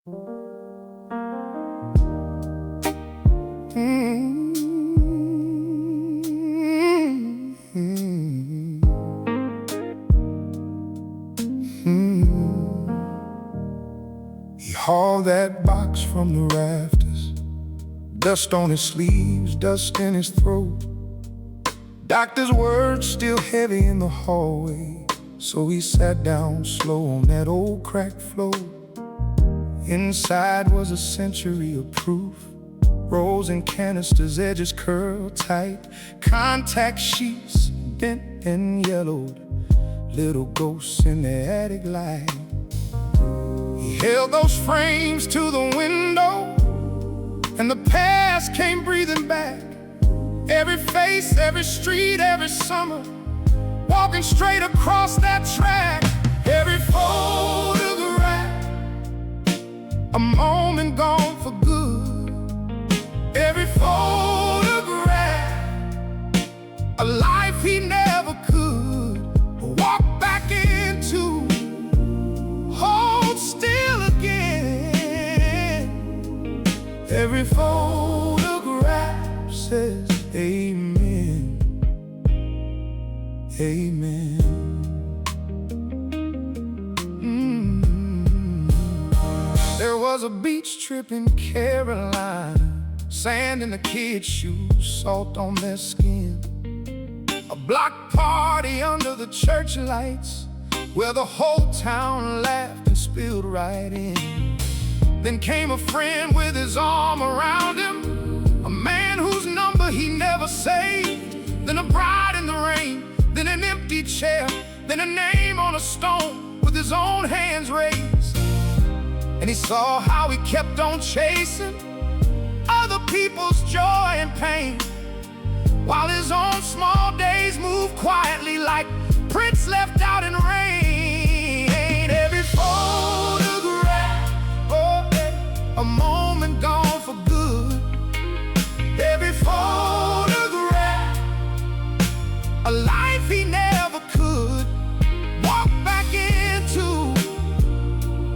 He hauled that box from the rafters, dust on his sleeves, dust in his throat. Doctor's words still heavy in the hallway, so he sat down slow on that old cracked floor. Inside was a century of proof, rolls and canisters, edges curled tight, contact sheets bent and yellowed, little ghosts in the attic light. He held those frames to the window, and the past came breathing back. Every face, every street, every summer, walking straight across that track. Every photograph, a moment gone for good. Every photograph, a life he never could walk back into, hold still again. Every photograph says amen, amen. There was a beach trip in Carolina, sand in the kids' shoes, salt on their skin. A block party under the church lights, where the whole town laughed and spilled right in. Then came a friend with his arm around him, a man whose number he never saved. Then a bride in the rain, then an empty chair, then a name on a stone with his own hands raised. And he saw how he kept on chasing other people's joy and pain, while his own small days moved quietly like prints left out in rain. Every photograph, oh, a moment gone for good. Every photograph, a life he never could walk back into,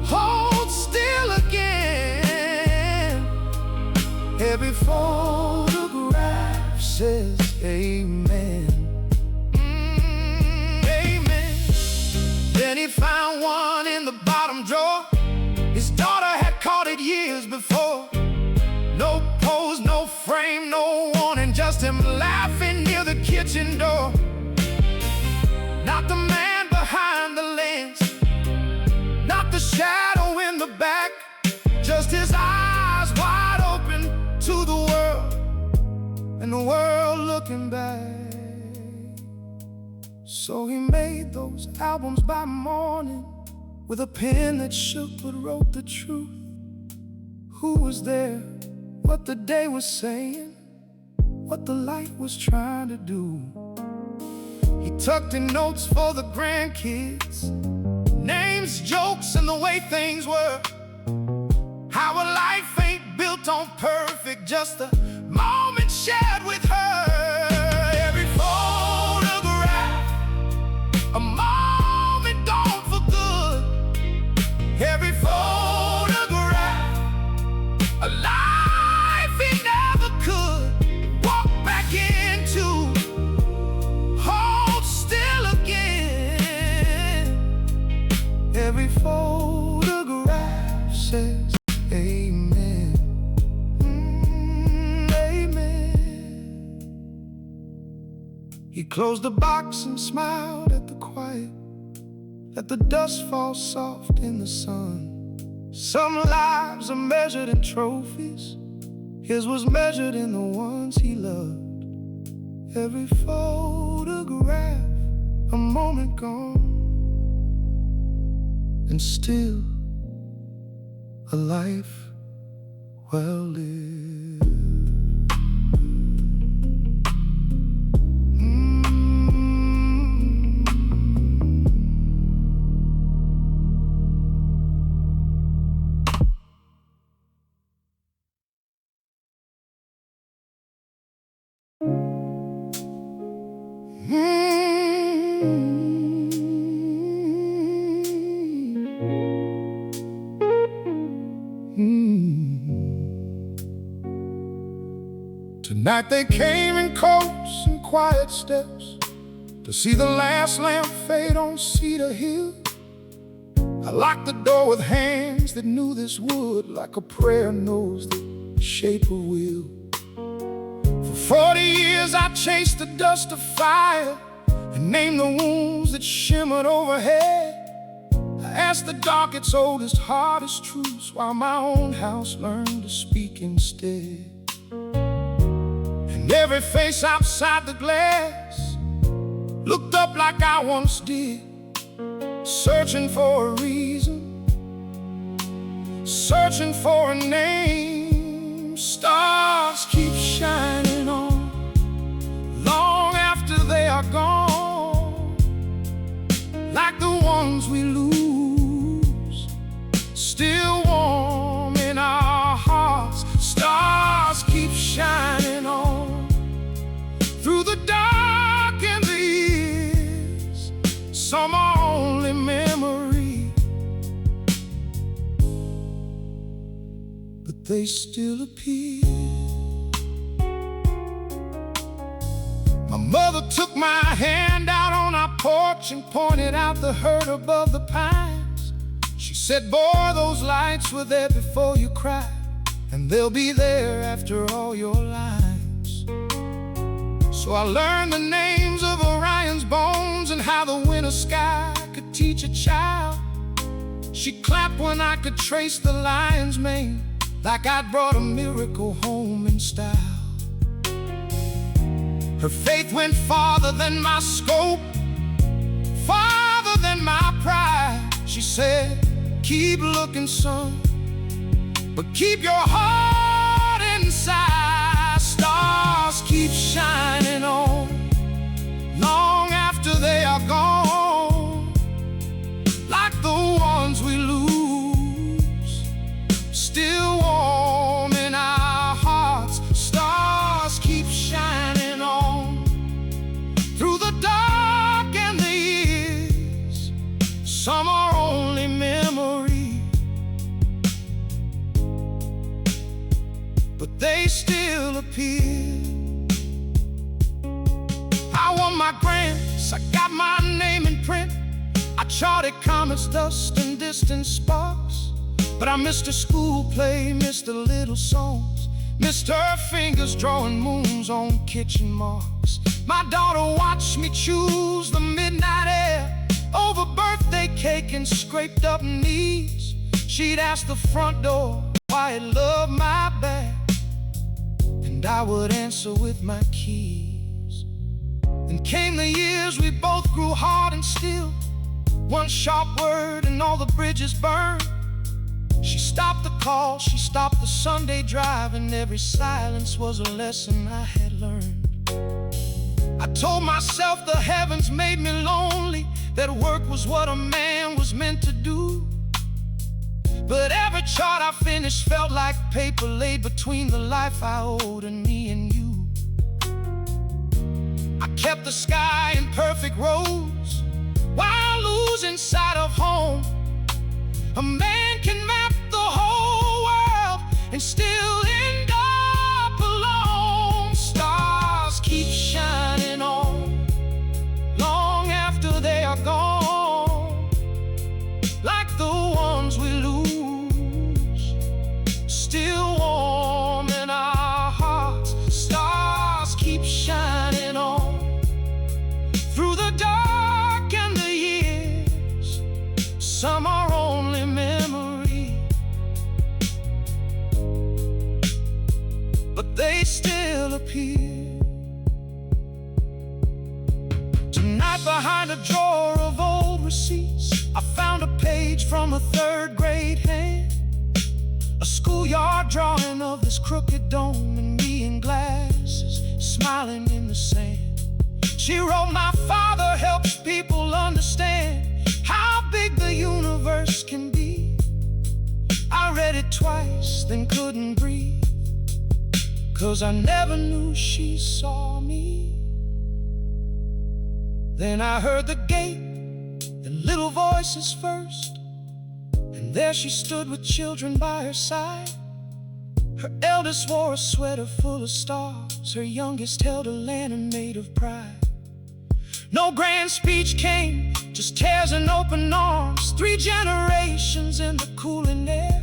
hold still again. Every photograph says amen, amen. Then he found one in the bottom drawer. His daughter had caught it years before. No pose, no frame, no warning, just him laughing near the kitchen door. Not the man behind the lens, not the shadow in the back, just his eyes wide open to the world, and the world looking back. So he made those albums by morning, with a pen that shook but wrote the truth. Who was there, what the day was saying, what the light was trying to do. He tucked in notes for the grandkids, names, jokes, and the way things were. How a life ain't built on perfect, just a moment shared with her. Every photograph, a moment gone for good. Every photograph, a life he never could walk back into, hold still again. Every photograph says amen, amen. He closed the box and smiled at the quiet, let the dust fall soft in the sun. Some lives are measured in trophies, his was measured in the ones he loved. Every photograph, a moment gone, and still a life well lived. night they came in close and quiet steps to see the last lamp fade on Cedar Hill. I locked the door with hands that knew this would, like a prayer knows the shape of will. For 40 years I chased the dust of fire and named the wounds that shimmered overhead. I asked the dark its oldest, hardest truths, while my own house learned to speak instead. And every face outside the glass looked up like I once did, searching for a reason, searching for a name. Stars keep shining on long after they are gone, like the ones we lose, still warm in our hearts. Stars keep shining on through the dark and the years. Some are only memory, but they still appear. My mother took my hand out on our porch and pointed out the hurt above the pines. She said, boy, those lights were there before you cried, and they'll be there after all your lives. So I learned the names of Orion's bones and how the winter sky could teach a child. She clapped when I could trace the lion's mane, like I'd brought a miracle home in style. Her faith went farther than my scope, farther than my pride. She said, keep looking, son, but keep your heart inside. Stars keep shining on long after they are gone, like the ones we lose, still warm in our hearts. Stars keep shining on through the dark and the years. Some are only memory, but they still appear. I won my grants, I got my name in print, I charted comets, dust, and distant sparks. But I missed her school play, missed the little songs, missed her fingers drawing moons on kitchen marks. My daughter watched me choose the midnight air over birthday cake and scraped up knees. She'd ask the front door why it loved my bag, and I would answer with my keys. Then came the years we both grew hard and still, one sharp word and all the bridges burned. She stopped the call, she stopped the Sunday drive, and every silence was a lesson I had learned. I told myself the heavens made me lonely, that work was what a man was meant to do. But every chart I finished felt like paper laid between the life I owed and me and you. I kept the sky in perfect rows while losing sight of home. A man can map the whole world and still end up alone. Stars keep shining on long after they are gone, like the ones we lose, still warm in our hearts. Stars keep shining on through the dark and the years. Some are only memory, but they still appear. Tonight behind a drawer of old receipts, I found a page from a third grade hand, a schoolyard drawing of this crooked dome and me in glasses, smiling in the sand. She wrote, my father helps people understand how big the universe can be. I read it twice, then couldn't breathe, 'cause I never knew she saw me. Then I heard the gate and little voices first, and there she stood with children by her side. Her eldest wore a sweater full of stars. Her youngest held a lantern made of pride. No grand speech came, just tears and open arms. 3 generations in the cooling air.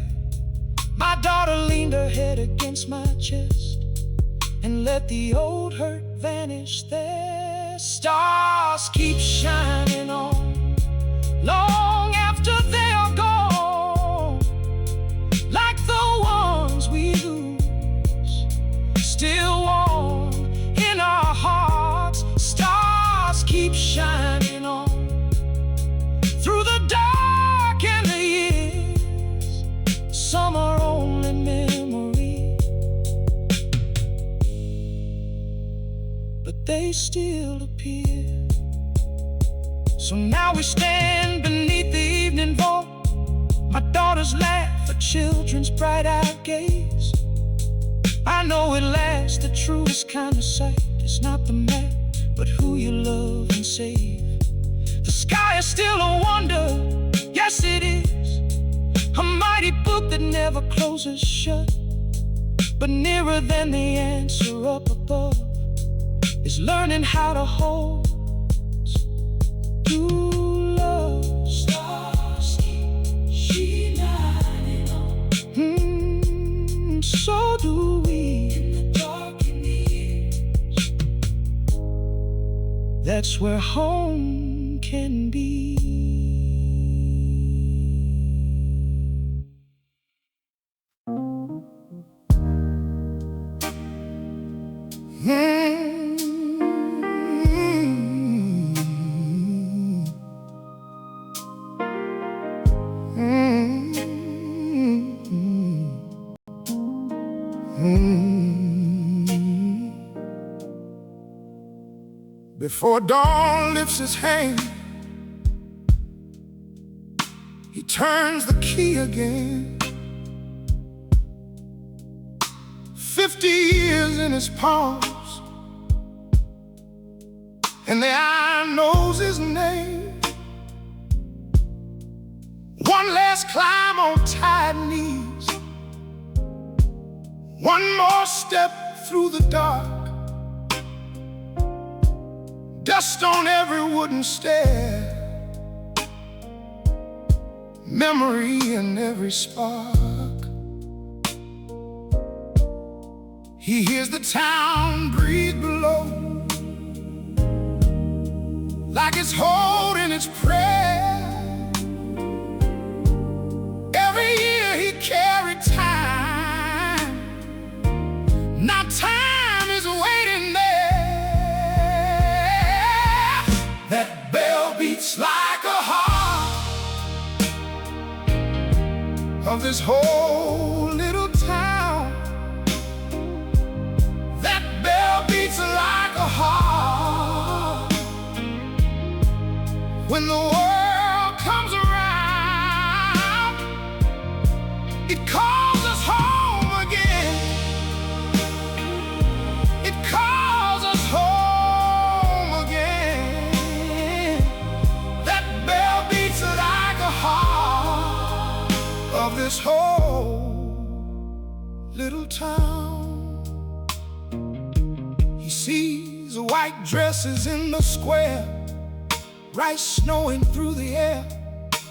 My daughter leaned her head against my chest and let the old hurt vanish there. Stars keep shining on long after they are gone, like the ones we lose, still warm in our hearts. Stars keep shining on through the dark and the years. Some are only memory, but they still appear. So now we stand beneath the evening vault. My daughters laugh, a children's bright-eyed gaze. I know it lasts, the truest kind of sight. It's not the map, but who you love and save. The sky is still a wonder, yes it is. A mighty book that never closes shut. But nearer than the answer up above is learning how to hold true love. Stars keep shining on, so do we. In the dark and the years, that's where home can be. Before dawn lifts his hand, he turns the key again. 50 years in his palms, and the eye knows his name. One last climb on tired knees, one more step through the dark. Dust on every wooden stair, memory in every spark. He hears the town breathe below, like it's holding its prayer. Every year he carried time, now time is waiting there. That bell beats like a heart of this whole little town. That bell beats like a heart when the world comes around. It calls us home again. It calls us home again. That bell beats like a heart of this whole little town. He sees white dresses in the square, rice snowing through the air,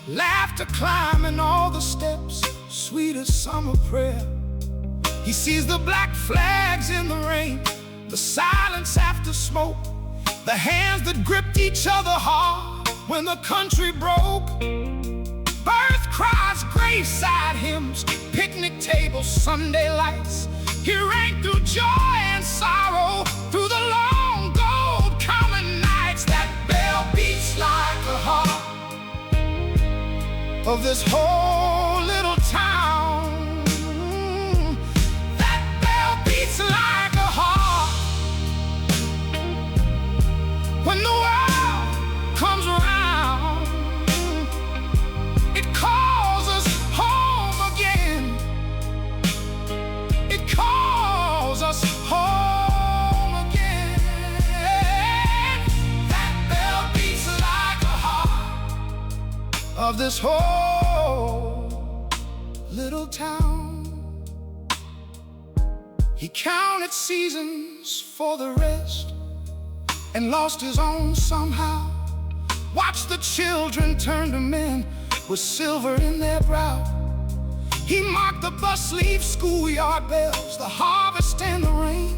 laughter climbing all the steps, sweet as summer prayer. He sees the black flags in the rain, the silence after smoke, the hands that gripped each other hard when the country broke. Birth cries, graveside hymns, picnic tables, Sunday lights. He rang through joy and sorrow, through the long gold common nights. That bell beats like a heart of this whole little town. That bell beats like a heart when the world comes around. It calls us home again. It calls us home again. That bell beats like a heart of this whole little town. He counted seasons for the rest and lost his own somehow. Watched the children turn to men with silver in their brow. He marked the bus leave schoolyard bells, the harvest and the rain.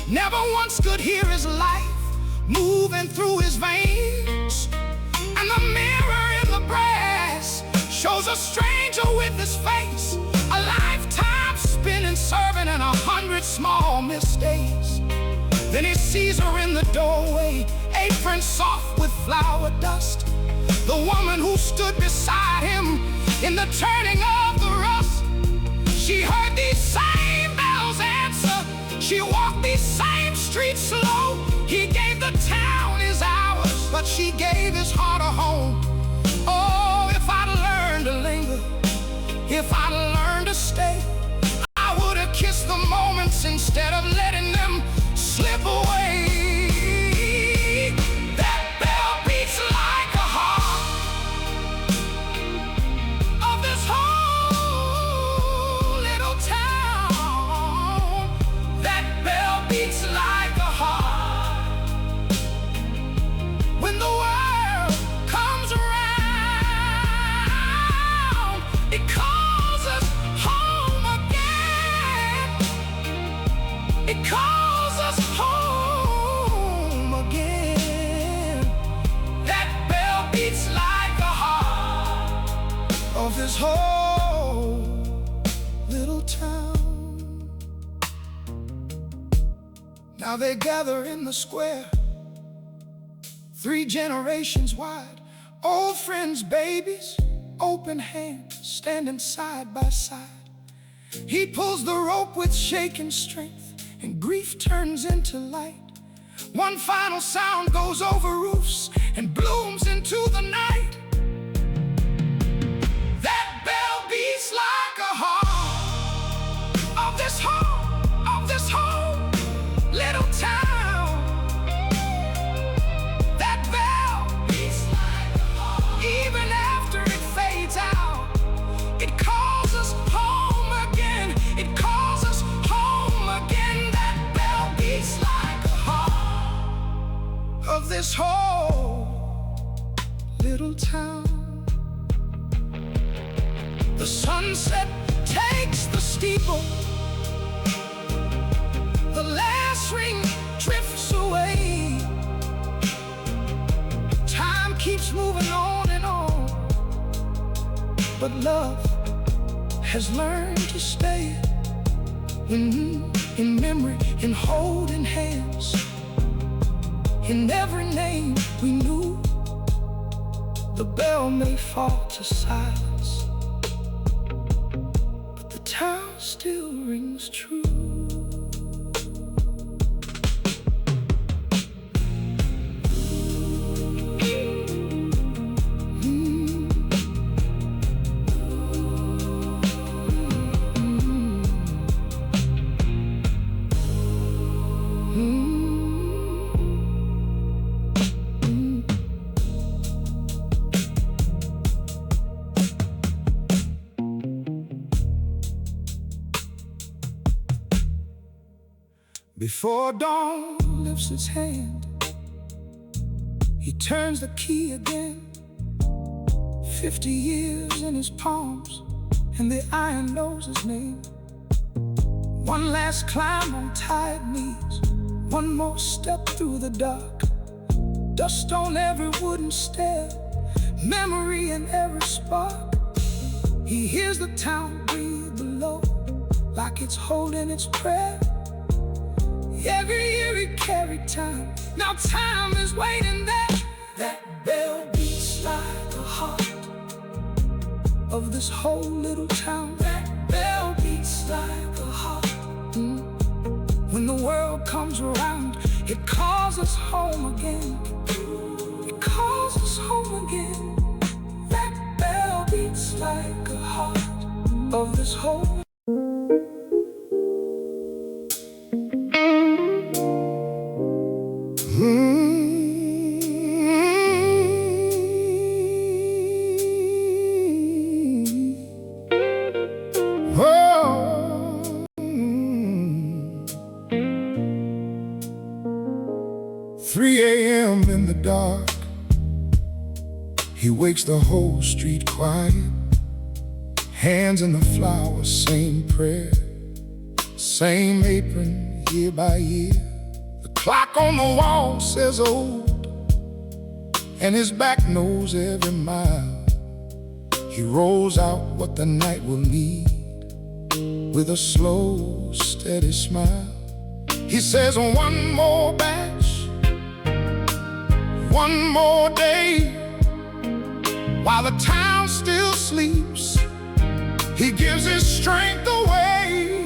Never once could hear his life moving through his veins. And the mirror in the brass shows a stranger with his face, a lifetime spinning, serving, and 100 small mistakes. Then he sees her in the doorway, apron soft with flour dust, the woman who stood beside him in the turning of the rust. She heard these same bells answer, she walked these same streets slow. He gave the town his hours, but she gave his heart a home. Oh, if I'd learned to linger, if I'd learned to stay, I would have kissed the moments instead of letting them slip away. That bell beats like a heart of this whole little town. That bell beats like a heart when the world comes around. It calls us home again. It calls us home again. That bell beats like a heart of this whole little town. Now they gather in the square, 3 generations wide, old friends, babies, open hands, standing side by side. He pulls the rope with shaking strength, and grief turns into light. One final sound goes over roofs and blooms into the night. That bell beats like a heart of this whole little town. That bell beats like a heart even after it fades out. It calls us home again. It calls us home again. That bell beats like a heart of this whole little town. The sunset takes the steeple, the last ring drifts away. Time keeps moving on and on, but love has learned to stay. In memory, in holding hands, in every name we knew. The bell may fall to silence, but the town still rings true. Before dawn lifts its hand, he turns the key again. 50 years in his palms, and the iron knows his name. One last climb on tired knees, one more step through the dark. Dust on every wooden stair, memory in every spark. He hears the town breathe below, like it's holding its prayer. Every year he carried time, now time is waiting there. That bell beats like a heart of this whole little town. That bell beats like a heart. When the world comes around, it calls us home again. It calls us home again. That bell beats like a heart of this whole makes the whole street quiet. Hands in the flowers, same prayer, same apron year by year. The clock on the wall says old, and his back knows every mile. He rolls out what the night will need with a slow, steady smile. He says, one more batch, one more day, while the town still sleeps, he gives his strength away.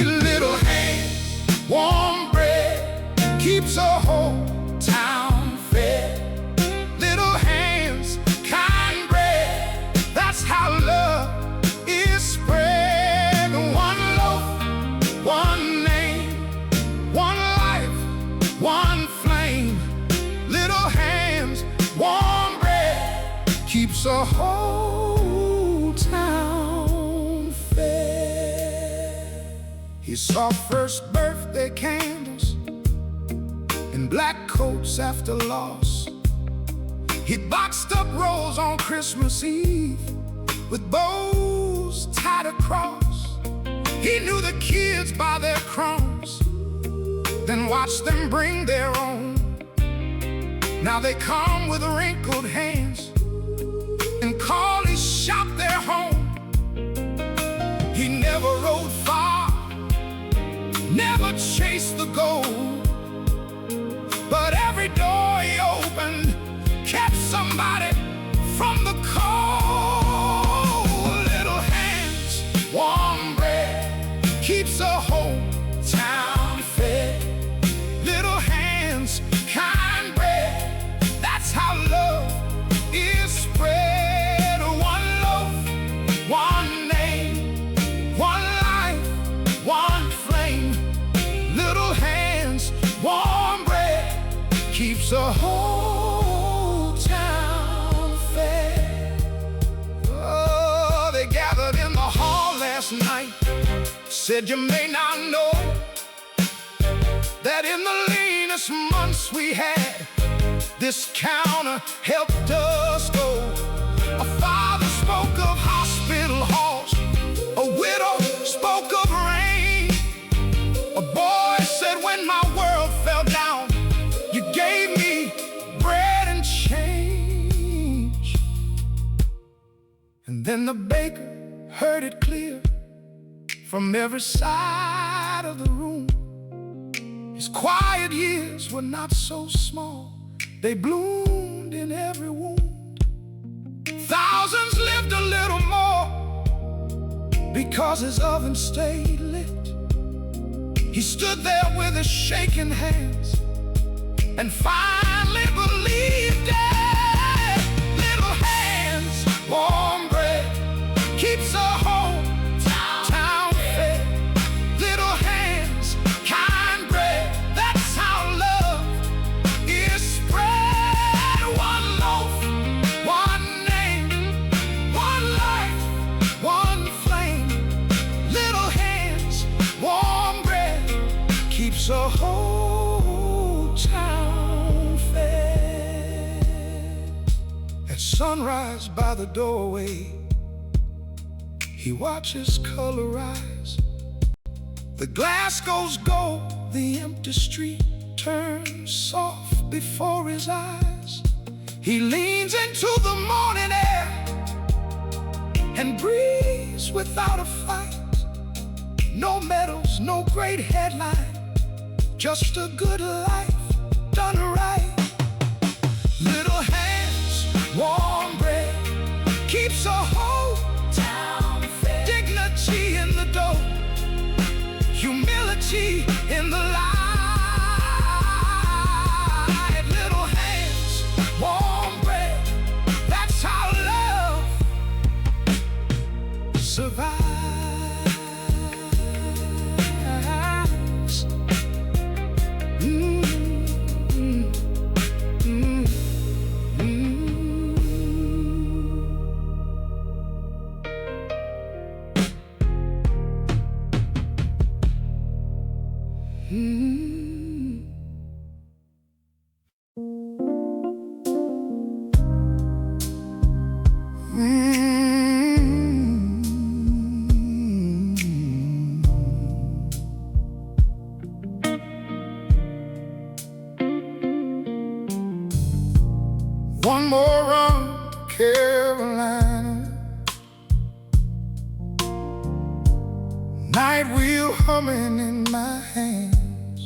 Little hands, warm bread, keeps a whole town fed. Little hands, kind bread, that's how love is spread. One loaf, one name, one life, one flame. Little hands, warm bread, keeps a whole town fed. He saw first birthday candles in black coats after loss. He'd boxed up rolls on Christmas Eve with bows tied across. He knew the kids by their crumbs, then watched them bring their own. Now they come with wrinkled hands and call his shop their home. He never rode far, never chased the gold, but every door he opened kept somebody from the cold. Little hands, warm bread, keeps a whole town fed. Little hands, kind bread, that's how love is spread. One loaf, one name, one life, one flame. Little hands, warm bread, keeps a whole town fed. Oh, they gathered in the hall last night, said you may not know that in the leanest months we had, this counter helped us go. A father spoke of hospital halls, a widow spoke of rain. A boy said, when my world fell down, you gave me bread and change. And then the baker heard it clear from every side of the room. His quiet years were not so small, they bloomed in every wound. Thousands lived a little more because his oven stayed lit. He stood there with his shaking hands and finally believed it. Little hands, warm bread, keeps a whole town fed. Little hands, kind bread, that's how love is spread. One loaf, one name, one life, one flame. Little hands, warm bread, keeps a whole town fed. At sunrise by the doorway, he watches color rise. The glass goes gold, the empty street turns soft before his eyes. He leans into the morning air and breathes without a fight. No medals, no great headline, just a good life done right. Little hands, warm bread, keeps a whole town fed. Dignity in the dough, humility in the light. Little hands, warm bread, that's how love survives. night wheel humming in my hands.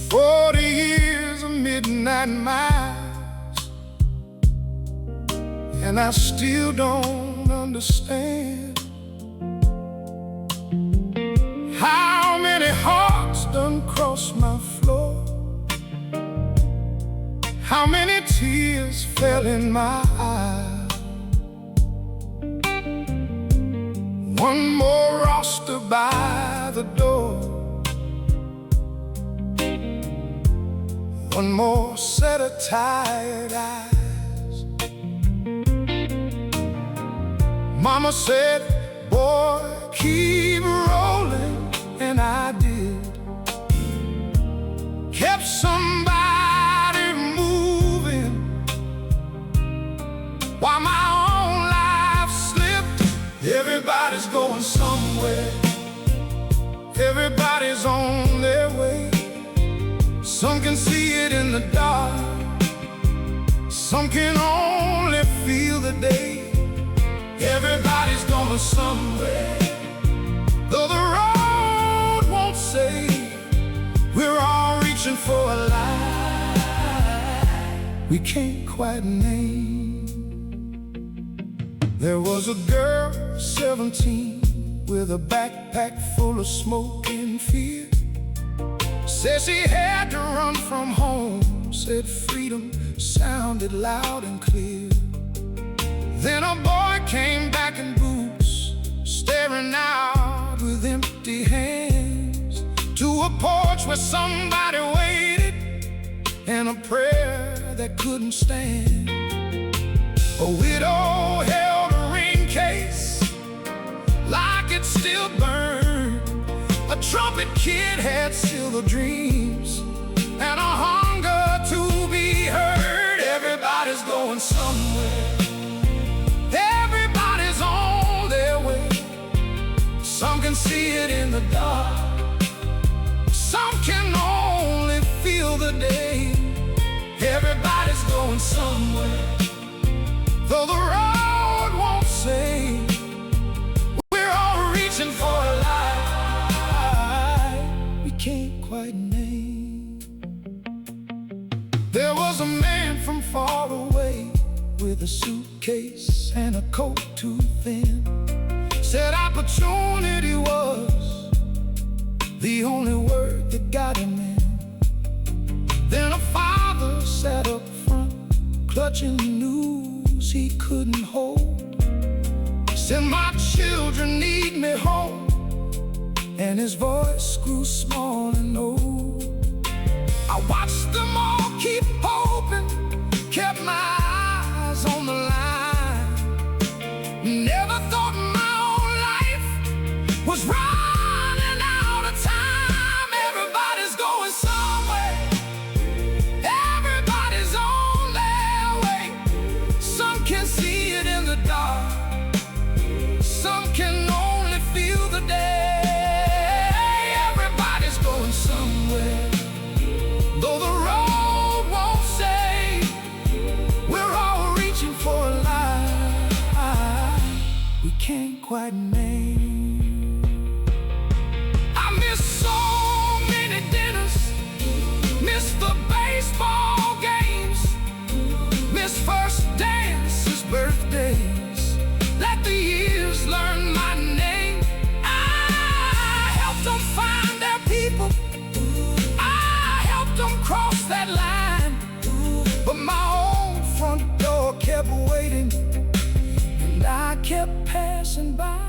40 years of midnight miles, and I still don't understand how many hearts done crossed my floor, how many tears fell in my eyes. One more roster by the door, one more set of tired eyes. Mama said, boy, keep rolling, and I did. Kept somebody moving while my own life slipped. Everybody's going somewhere, everybody's on their way. Some can see it in the dark, some can only feel the day. Everybody's going somewhere, though the road won't say. We're all reaching for a light we can't quite name. There was a girl, 17, with a backpack full of smoke and fear. Said she had to run from home, said freedom sounded loud and clear. Then a boy came back in boots, staring out with empty hands, to a porch where somebody waited, and a prayer that couldn't stand. A widow held a ring case like it still burned. A trumpet kid had silver dreams and a hunger to be heard. Everybody's going somewhere, everybody's on their way. Some can see it in the dark, some can only feel the day. Everybody's going somewhere, though the road won't say. We're all reaching for a light we can't quite name. There was a man from far away with a suitcase and a coat too thin. Said opportunity was the only word that got him in. Then a father sat up front, clutching news he couldn't hold. Said my children need me home, and his voice grew small and old. I watched them all keep hoping, kept my eyes on the line. Never thought my own life was running out of time. Everybody's going somewhere, everybody's on their way. Some can see it in the dark, some can only feel the day. Everybody's going somewhere, though the road won't say. We're all reaching for a light we can't quite name. I miss so many dinners, miss the baseball games, miss first dances, birthdays. Let the years learn my name. I helped them find their people, I helped them cross that line, but my own front door kept waiting, and I kept passing by.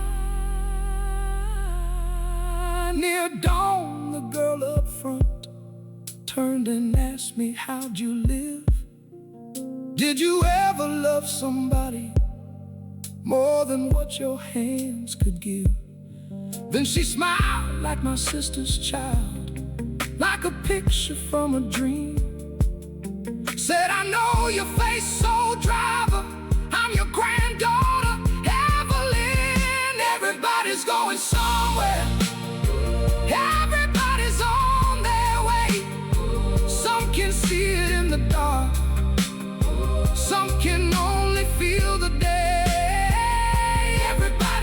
Near dawn, the girl up front turned and asked me, how'd you live? Did you ever love somebody more than what your hands could give? Then she smiled like my sister's child, like a picture from a dream. Said, I know your face, soul driver, I'm your granddaughter, Evelyn. Everybody's going somewhere, everybody's on their way. Some can see it in the dark, some can only feel the day. Everybody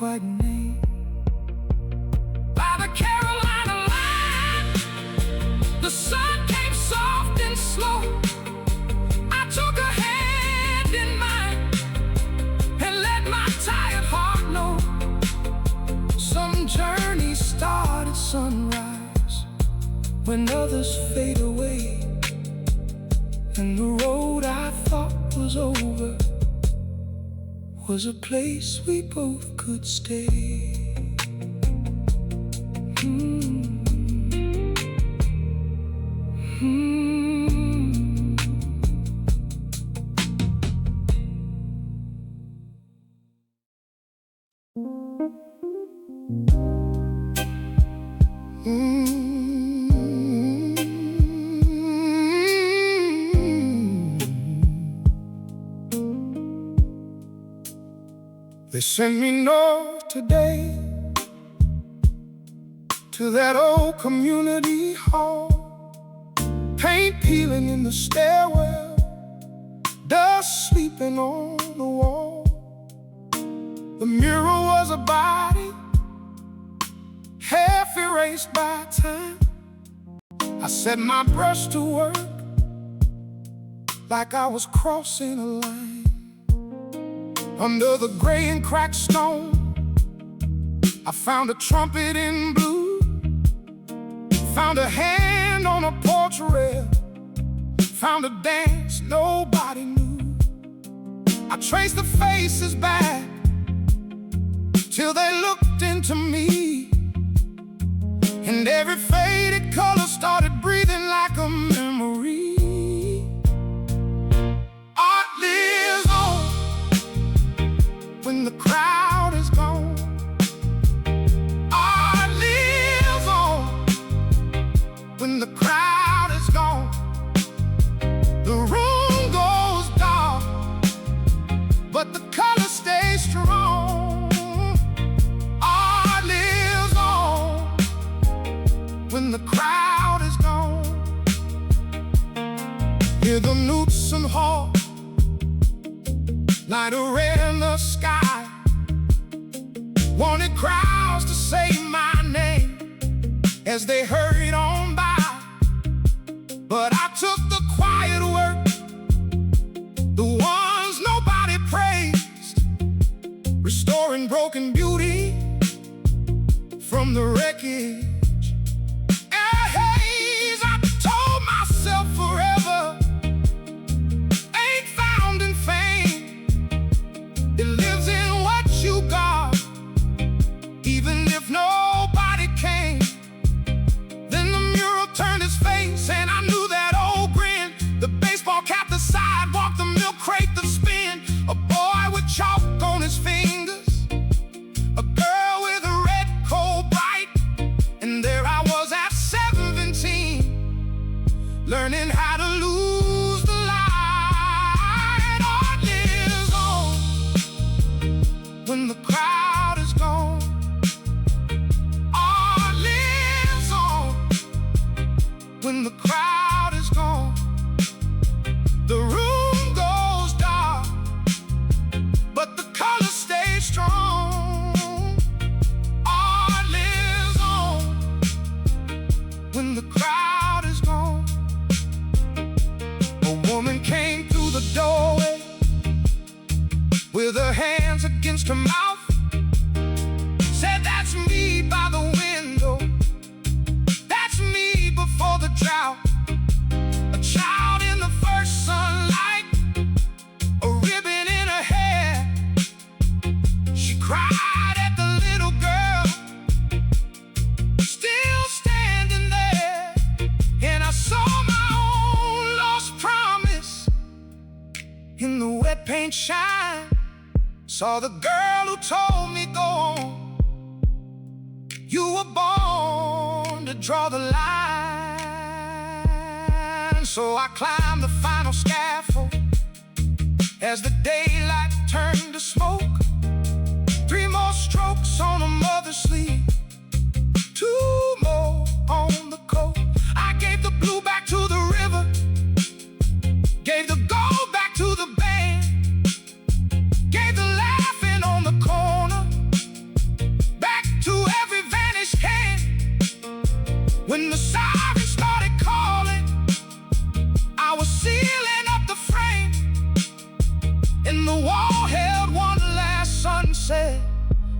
quite name. By the Carolina line, the sun came soft and slow. I took her hand in mine and let my tired heart know. Some journeys start at sunrise when others fade away, and the road I thought was over was a place we both could stay. They sent me north today to that old community hall. Paint peeling in the stairwell, dust sleeping on the wall. The mirror was a body, half erased by time. I set my brush to work like I was crossing a line. Under the gray and cracked stone, I found a trumpet in blue, found a hand on a porch rail, found a dance nobody knew. I traced the faces back till they looked into me, and every faded color started breathing like a memory. Art lives on when the crowd is gone. Art lives on when the crowd is gone. The room goes dark, but the color stays strong. Art lives on when the crowd is gone. Hear the newts and hawks, light a red in the sky. Wanted crowds to say my name as they hurried on by, but I took the quiet work, the ones nobody praised, restoring broken beauty from the wreckage. I told myself forever ain't found in fame. It lives in what you got, even if nobody came. Then the mural turned its face, and I knew that old grin. The baseball cap, the sidewalk, the milk crate, the spin. A boy with chalk on his fingers, a girl with a red coal bright. And there I was at 17, learning how to lose the light. Art lives on when the crowd is gone. Art lives on when the crowd is gone. The room goes dark, but the color stays strong. Art lives on when the crowd is gone. A woman came through the doorway with her hands against her mouth, said, "That's me by the window, that's me before the drought." A child in the first sunlight, a ribbon in her hair. She cried at the little girl, still standing there. And I saw my own lost promise in the wet paint shine. Saw the girl who told me, "Go on, you were born to draw the line." So I climbed the final scaffold as the daylight turned to smoke. 3 more strokes on a mother's sleeve, 2 more on the coat. I gave the blue back to the river, gave the gold back to the band, gave the laughing on the corner When the sirens started calling, I was sealing up the frame, and the wall held one last sunset,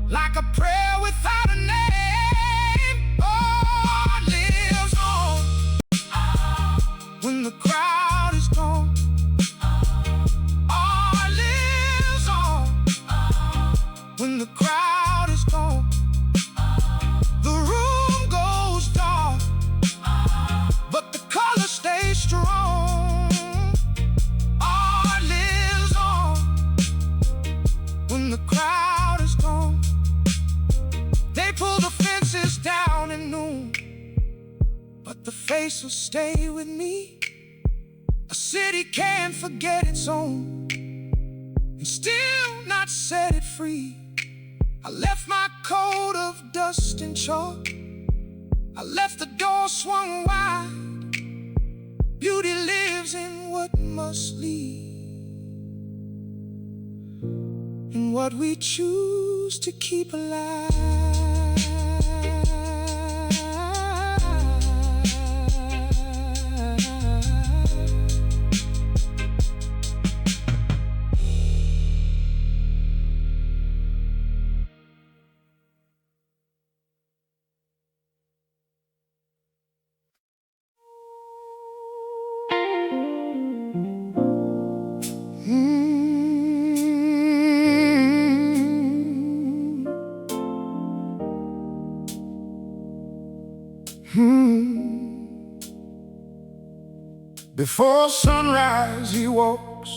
like a prayer without a name. Oh, it lives on when the crowd is gone. Oh, it lives on when the crowd is gone. The room goes dark, but the color stays strong. Oh, it lives on when the crowd is gone. They pull the fences down at noon, but the face will stay with me. A city can't forget its own and still not set it free. I left my coat of dust and chalk, I left the door swung wide. Beauty lives in what must leave, in what we choose to keep alive. Before sunrise he walks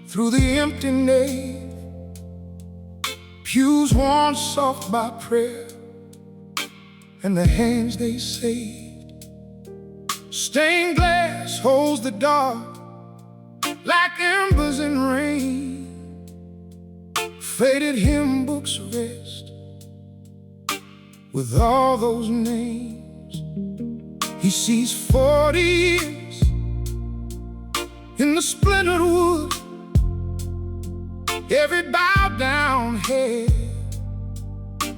through the empty nave, pews worn soft by prayer and the hands they saved. Stained glass holds the dark like embers in rain. Faded hymn books rest with all those names. He sees 40 years in the splintered wood, every bowed down head,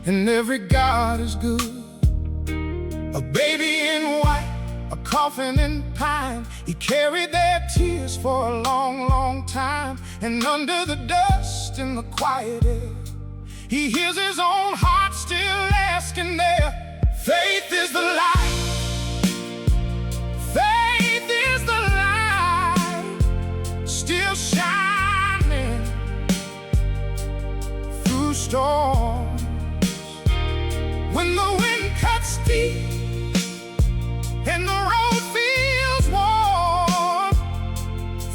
and every God is good. A baby in white, a coffin in pine, he carried their tears for a long, long time. And under the dust in the quiet air, he hears his own heart still asking there. Faith is the light. Faith is the light, still shining through storms. When the wind cuts deep and the road feels warm,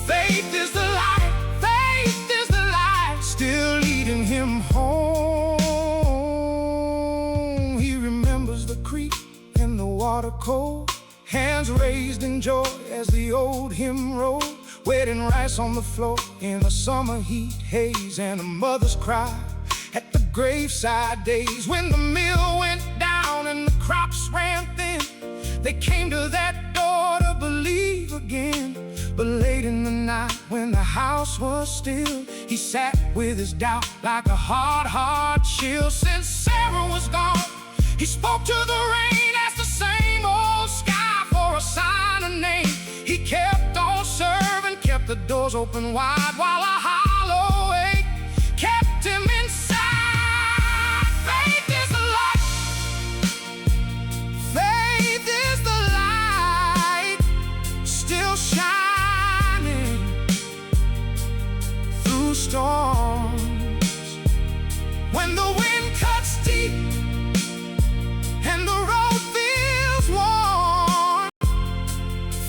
faith is the light, faith is the light, still leading him home. He remembers the creek and the water cold, hands raised in joy as the old hymn rolled. Wetting rice on the floor in the summer heat haze, and a mother's cry at the graveside days. When the mill went down and the crops ran thin, they came to that door to believe again. But late in the night when the house was still, he sat with his doubt like a hard chill. Since Sarah was gone, he spoke to the rain, asked the same old sky for a sign, a name. He kept on serving, kept the doors open wide, while a hollow ache kept him inside. Faith is the light, faith is the light, still shining through storms. When the wind cuts deep and the road feels warm,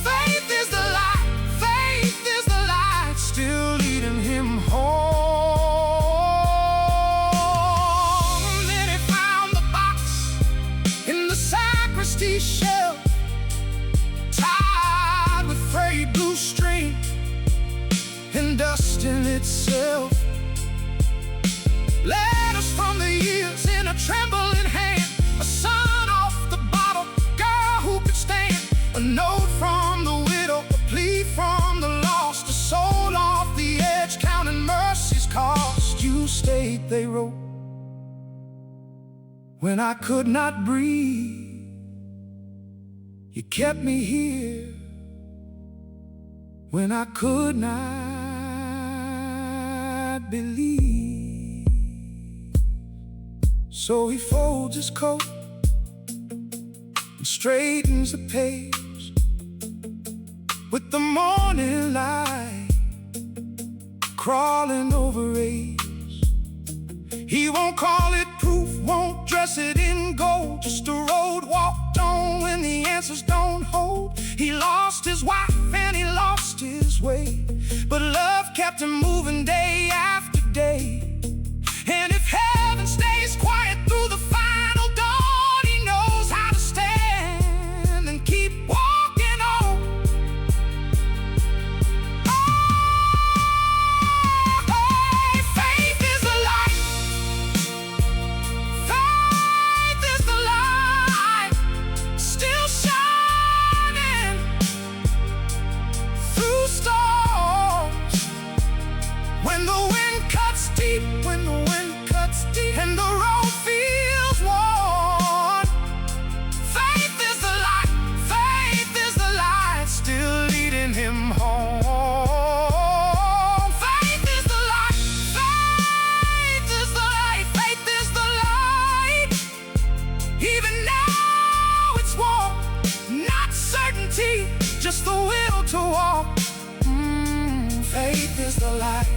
faith is the light, faith is the light, still leading him home. Then he found the box in the sacristy shelf, tied with frayed blue string and dust in itself. Letters from the years in a trembling hand, a son off the bottle, girl who could stand, a note from the widow, a plea from the lost, a soul off the edge, counting mercy's cost. You stayed, they wrote, when I could not breathe. You kept me here when I could not believe. So he folds his coat and straightens the page. With the morning light crawling over age, he won't call it proof, won't dress it in gold. Just a road walked on when the answers don't hold. He lost his wife and he lost his way, but love kept him moving day after day. And if heaven stays quiet through the final dawn, he knows how to stand and keep walking on. Oh, faith is the light. Faith is the light, still shining through storms. When the wind cuts deep, when the wind cuts deep, and the road feels worn, faith is the light, faith is the light, still leading him home. Faith is the light, faith is the light, faith is the light. Even now it's warm, not certainty, just the will to walk. Faith is the light.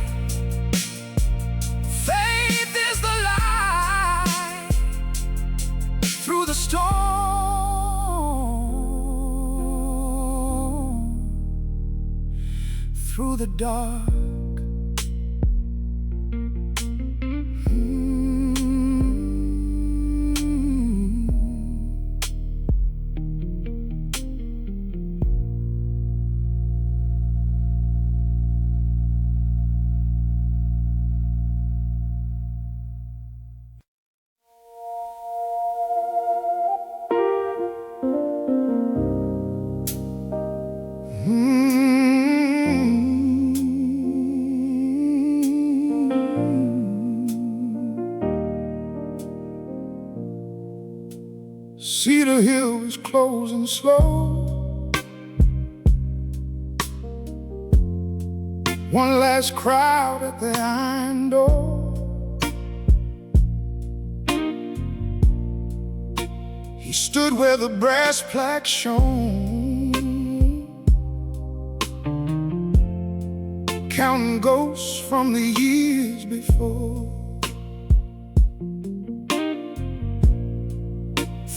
Faith is the light through the storm, through the dark. Cedar Hill is closing slow. One last crowd at the iron door. He stood where the brass plaque shone, counting ghosts from the years before.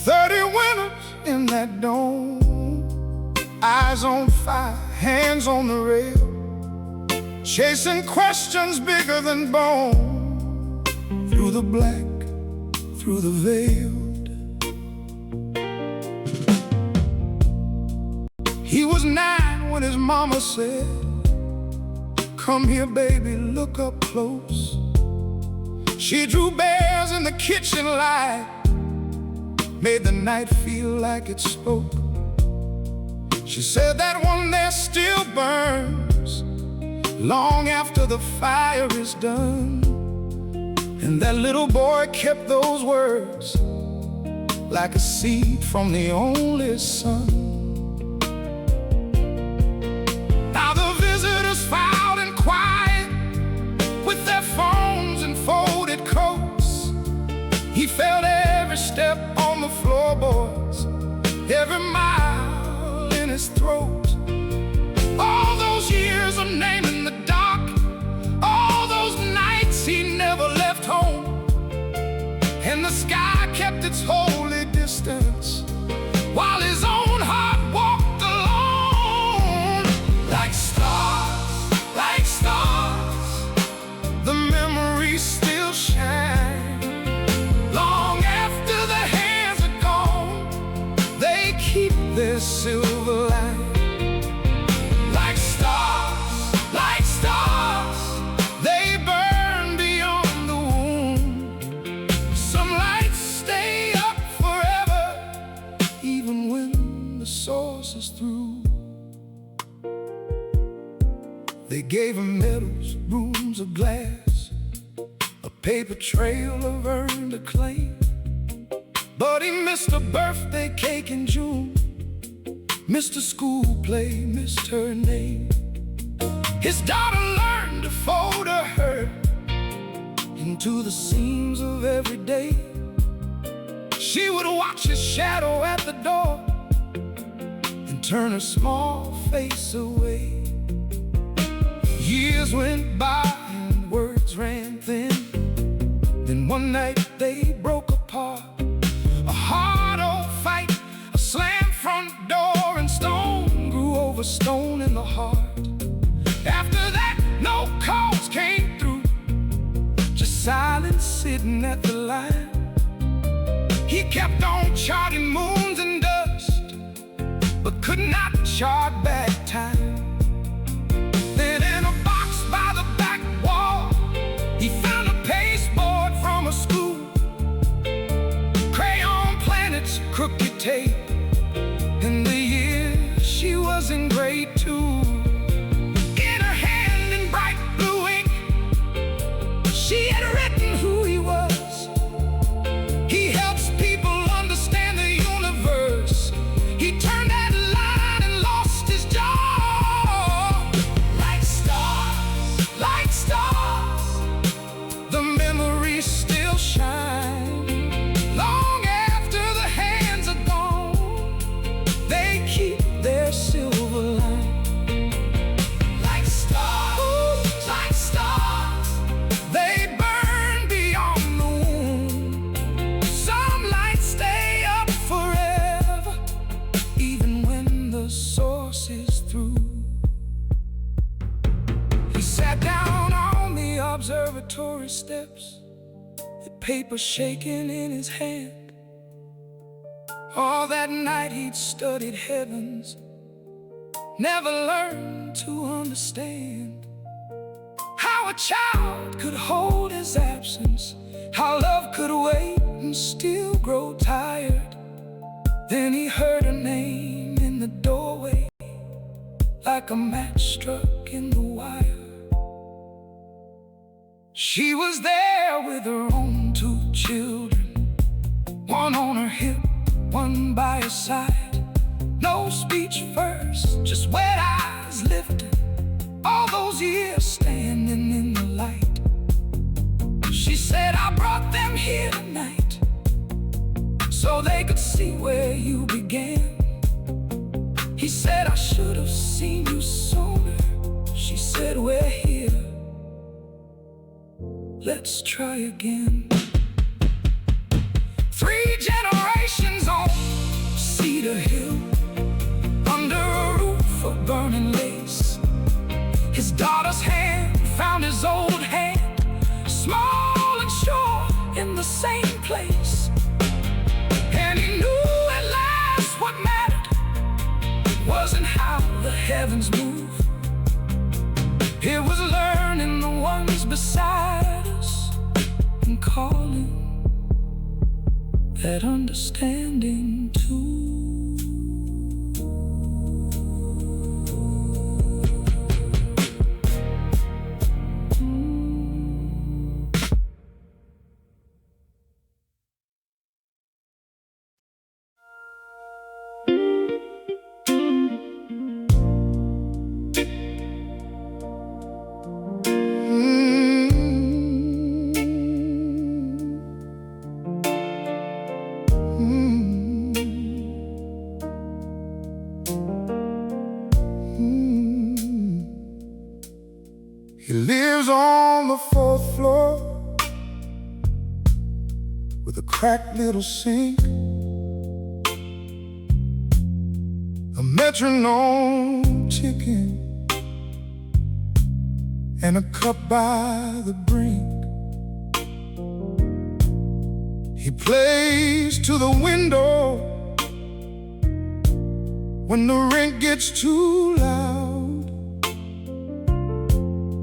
30 winners in that dome, eyes on fire, hands on the rail, chasing questions bigger than bone, through the black, through the veiled. He was 9 when his mama said, "Come here, baby, look up close." She drew bears in the kitchen light, made the night feel like it spoke. She said that one there still burns long after the fire is done. And that little boy kept those words like a seed from the only son. Now the visitors filed in quiet with their phones and folded coats. He felt every step on the floorboards, every mile in his throat. All those years of naming the dark, all those nights he never left home, and the sky kept its holy distance while his own heart walked alone. Like stars, the memories still shine. Long after the hands are gone, they keep their silver line. Like stars, they burn beyond the womb. Some lights stay up forever, even when the source is through. They gave him medals, rooms of glass, a paper trail of earned acclaim. But he missed a birthday cake in June, Mr. School Play missed her name. His daughter learned to fold her hurt into the seams of every day. She would watch his shadow at the door and turn her small face away. Years went by and words ran thin. Then one night they broke apart. A hard old fight, a slammed front door, and stone grew over stone in the heart. After that, no calls came through, just silence sitting at the line. He kept on charting moons and dust, but could not chart back time. Then in a box by the back wall, he found a pasteboard from a school. Crayon planets, crooked tape, and the year she was in grade 2. In her hand in bright blue ink, she had written who he was. He helps people understand the universe. He turned that line and lost his jaw. Like stars, the memories still shine. Long after the hands are gone, they keep their silver line. Like stars, they burn beyond the womb. Some lights stay up forever, even when the source is through. He sat down on the observatory steps, the paper shaking in his hand. All that night he'd studied heavens, never learned to understand how a child could hold his absence, how love could wait and still grow tired. Then he heard her name in the doorway, like a match struck in the wire. She was there with her own 2 children, one on her hip, one by her side. No speech first, just wet eyes lifted, all those years standing in the light. She said, I brought them here tonight so they could see where you began. He said, I should have seen you sooner. She said, we're here, let's try again. 3 generations on Cedar Hill, under a roof of burning lace. His daughter's hand found his old hand, small and sure in the same place. And he knew at last what mattered wasn't how the heavens move. It was learning the ones beside us and calling that understanding too. He lives on the 4th floor with a cracked little sink, a metronome ticking, and a cup by the brink. He plays to the window when the rent gets too loud.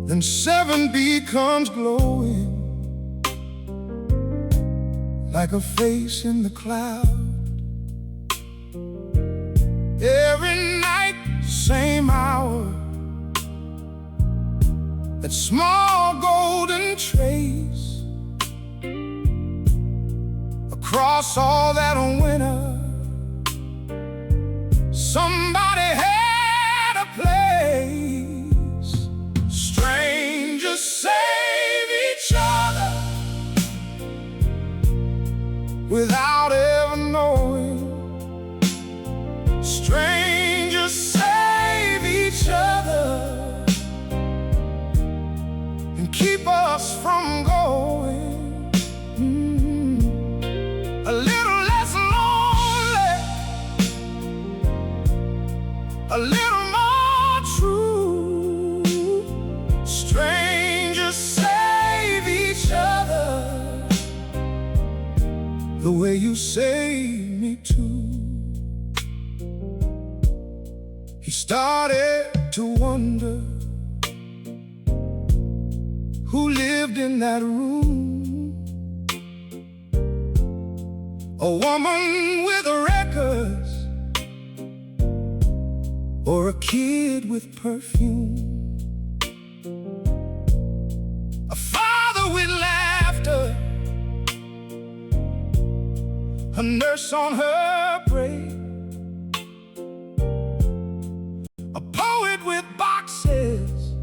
Then 7 becomes glowing like a face in the cloud. Every night, same hour, that small golden trace across all that winter. Somebody Strangers save each other and keep us from going a little less lonely, a little more true. Strangers save each other the way you save me too. He started to wonder who lived in that room. A woman with records or a kid with perfume. A father with laughter, a nurse on her break, a poet with boxes,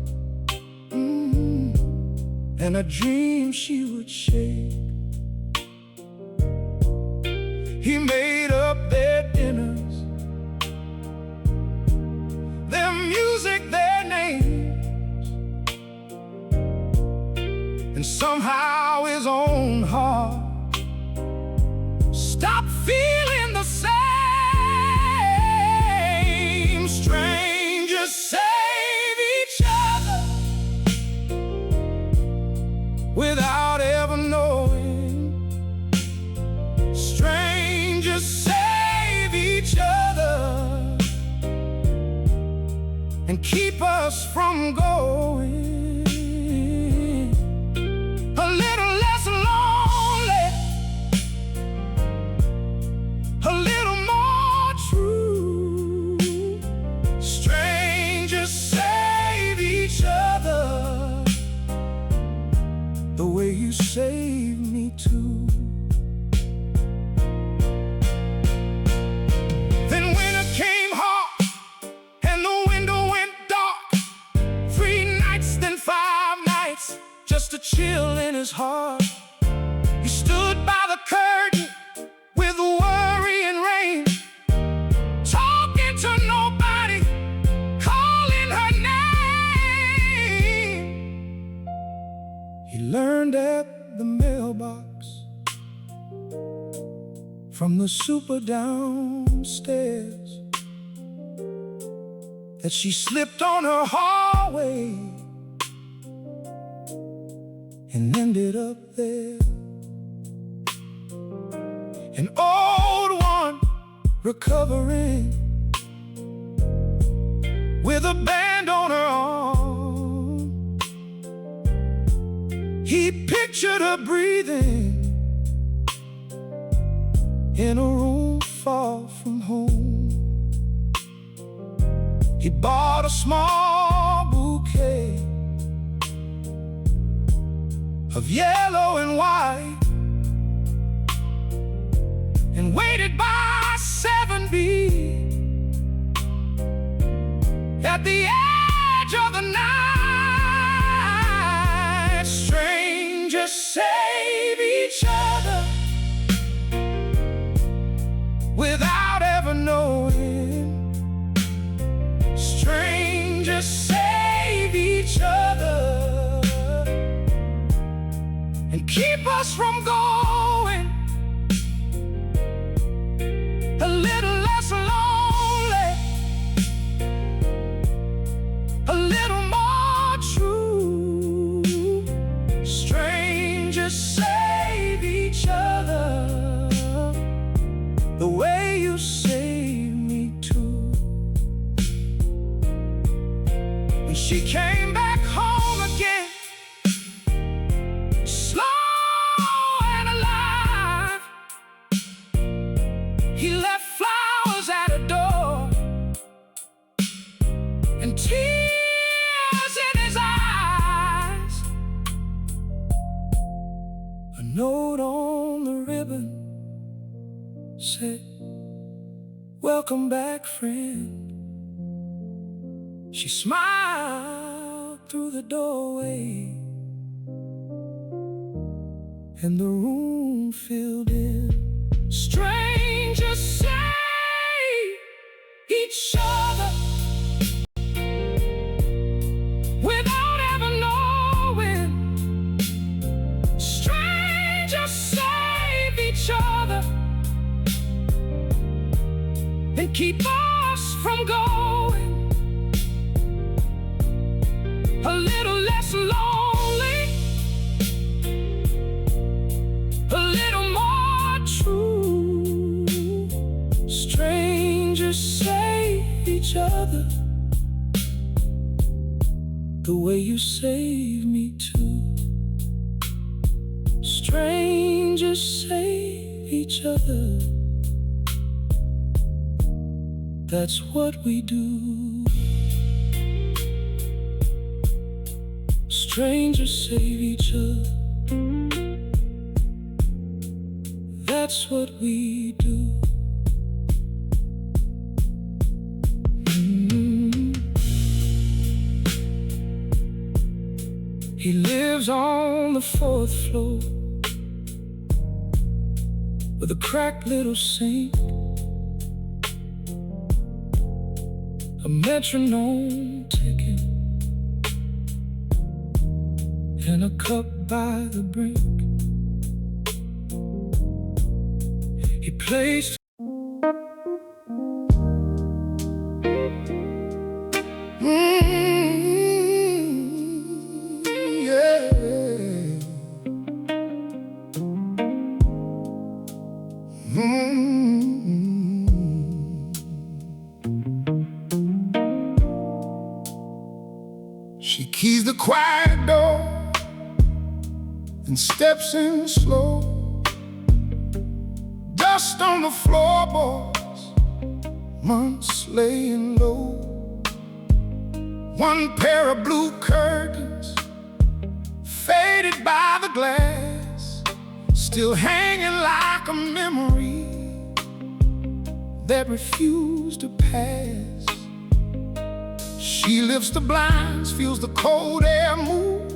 and a dream she would shake. He made up their dinners, their music, their names, and somehow his own heart stopped feeling the same. Strangers save each other without ever knowing. Strangers save each other and keep us from going a little less lonely, a little more true. Strangers save each other the way you save me too. Then winter came hot and the window went dark. 3 nights, then 5 nights, just a chill in his heart. He stood by the curtain with worry and rain, talking to nobody, calling her name. He learned at the mailbox from the super downstairs that she slipped on her hallway and ended up there. An old one recovering with a band on her arm. He pictured her breathing in a room far from home. He bought a small bouquet of yellow and white and waited by 7B at the edge of the night. Strangers save each other without ever knowing. Strangers save each other and keep us from going a little less lonely, a little more true. Strangers save each other the way you save me too. When she came back home again, he left flowers at her door and tears in his eyes. A note on the ribbon said, "Welcome back, friend." She smiled through the doorway and the room filled in. Strangers save each other without ever knowing. Strangers save each other and keep us from going a little less lonely, a little more true. Strangers save each other the way you save me too. Strangers save each other. That's what we do. Strangers save each other. That's what we do. He lives on the 4th floor with a cracked little sink, a metronome ticking, and a cup by the brink. He plays She keys the quiet door and steps in slow. Dust on the floorboards, months laying low. One pair of blue curtains, faded by the glass, still hanging like a memory that refused to pass. She lifts the blinds, feels the cold air move.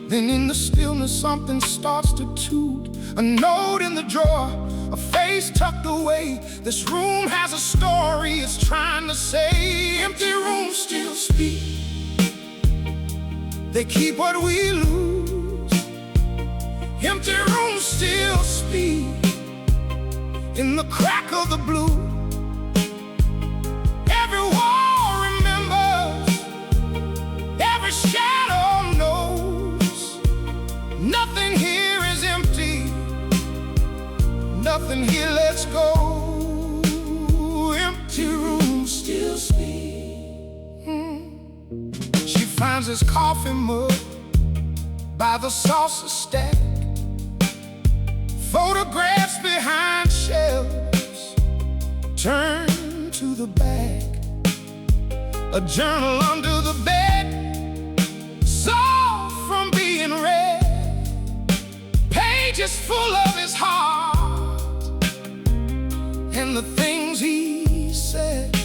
Then in the stillness something starts to toot. A note in the drawer, a face tucked away. This room has a story it's trying to say. Empty rooms still speak, they keep what we lose. Empty rooms still speak in the crack of the blue. Every wall remembers, every shadow knows. Nothing here is empty, nothing here lets go. Empty rooms still speak. She finds his coffee mug by the saucer stack, photographs behind shelves, turn to the back. A journal under the bed, soft from being read. Pages full of his heart and the things he said.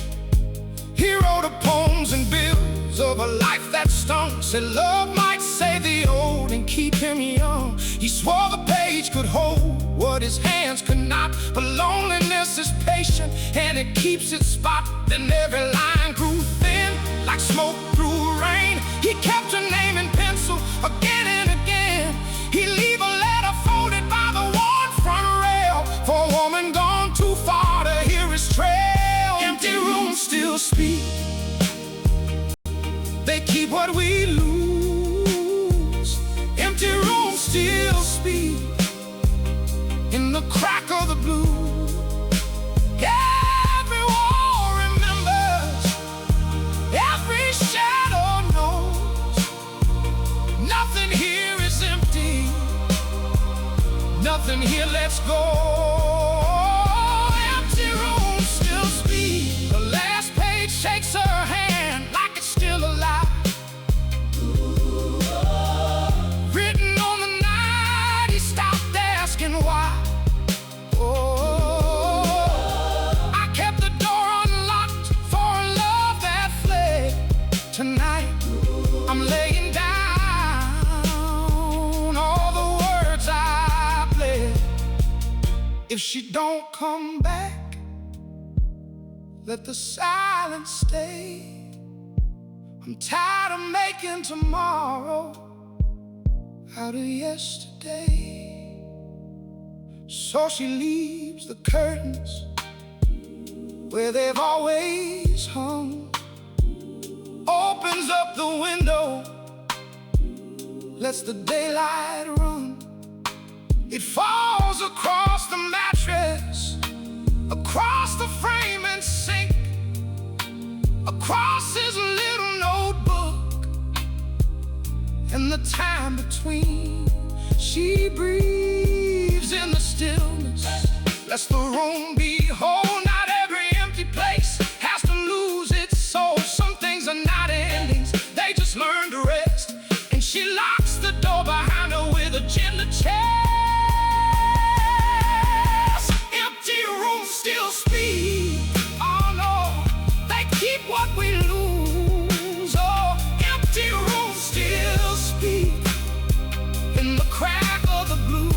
He wrote the poems and bills of a life that stung. Said love might save the old and keep him young. He swore the page could hold what his hands could not. But loneliness is patient and it keeps its spot. Then every line grew thin like smoke through rain. He kept her name in pencil again and again. He'd leave a letter folded by the worn front rail for a woman gone too far to hear his trail. Empty rooms still speak, they keep what we lose. Empty rooms still speak in the crack of the blue. Every wall remembers, every shadow knows. Nothing here is empty, nothing here lets go. Empty rooms still speak. The last page shakes her hand like it's still alive. Written on the night he stopped asking why. I kept the door unlocked for a love that fled. Tonight I'm laying down all the words I pled. If she don't come back, let the silence silent stay. I'm tired of making tomorrow out of yesterday. So she leaves the curtains where they've always hung, opens up the window, lets the daylight run. It falls across the mattress, across the frame and sink, across his little notebook, and the time between. She breathes in the stillness, lets the room be whole. Not every empty place has to lose its soul. Some things are not endings, they just learn to rest. And she locks the door behind her with a gentle chest. Empty rooms still speak. Oh no, they keep what we lose. Oh, empty rooms still speak in the crack of the blue.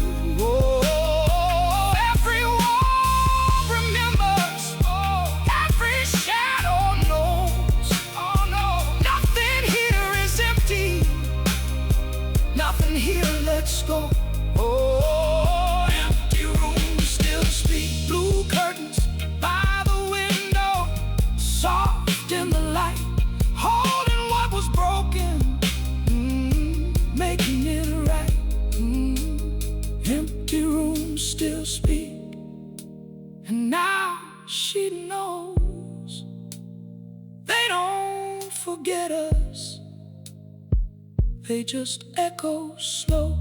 Oh, every wall remembers. Oh, every shadow knows. Oh no, nothing here is empty, nothing here lets go. Oh, empty rooms still speak. Blue curtains by the window, soft in the light, holding what was broken, making it right. Empty rooms still speak, and now she knows they don't forget us, they just echo slow.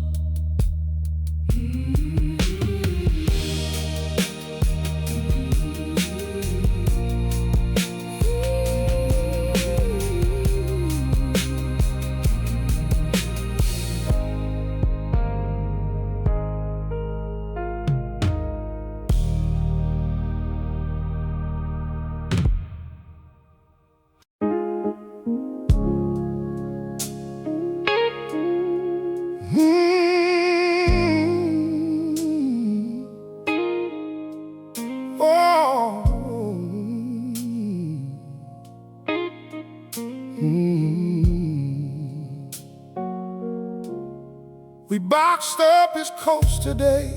We boxed up his coats today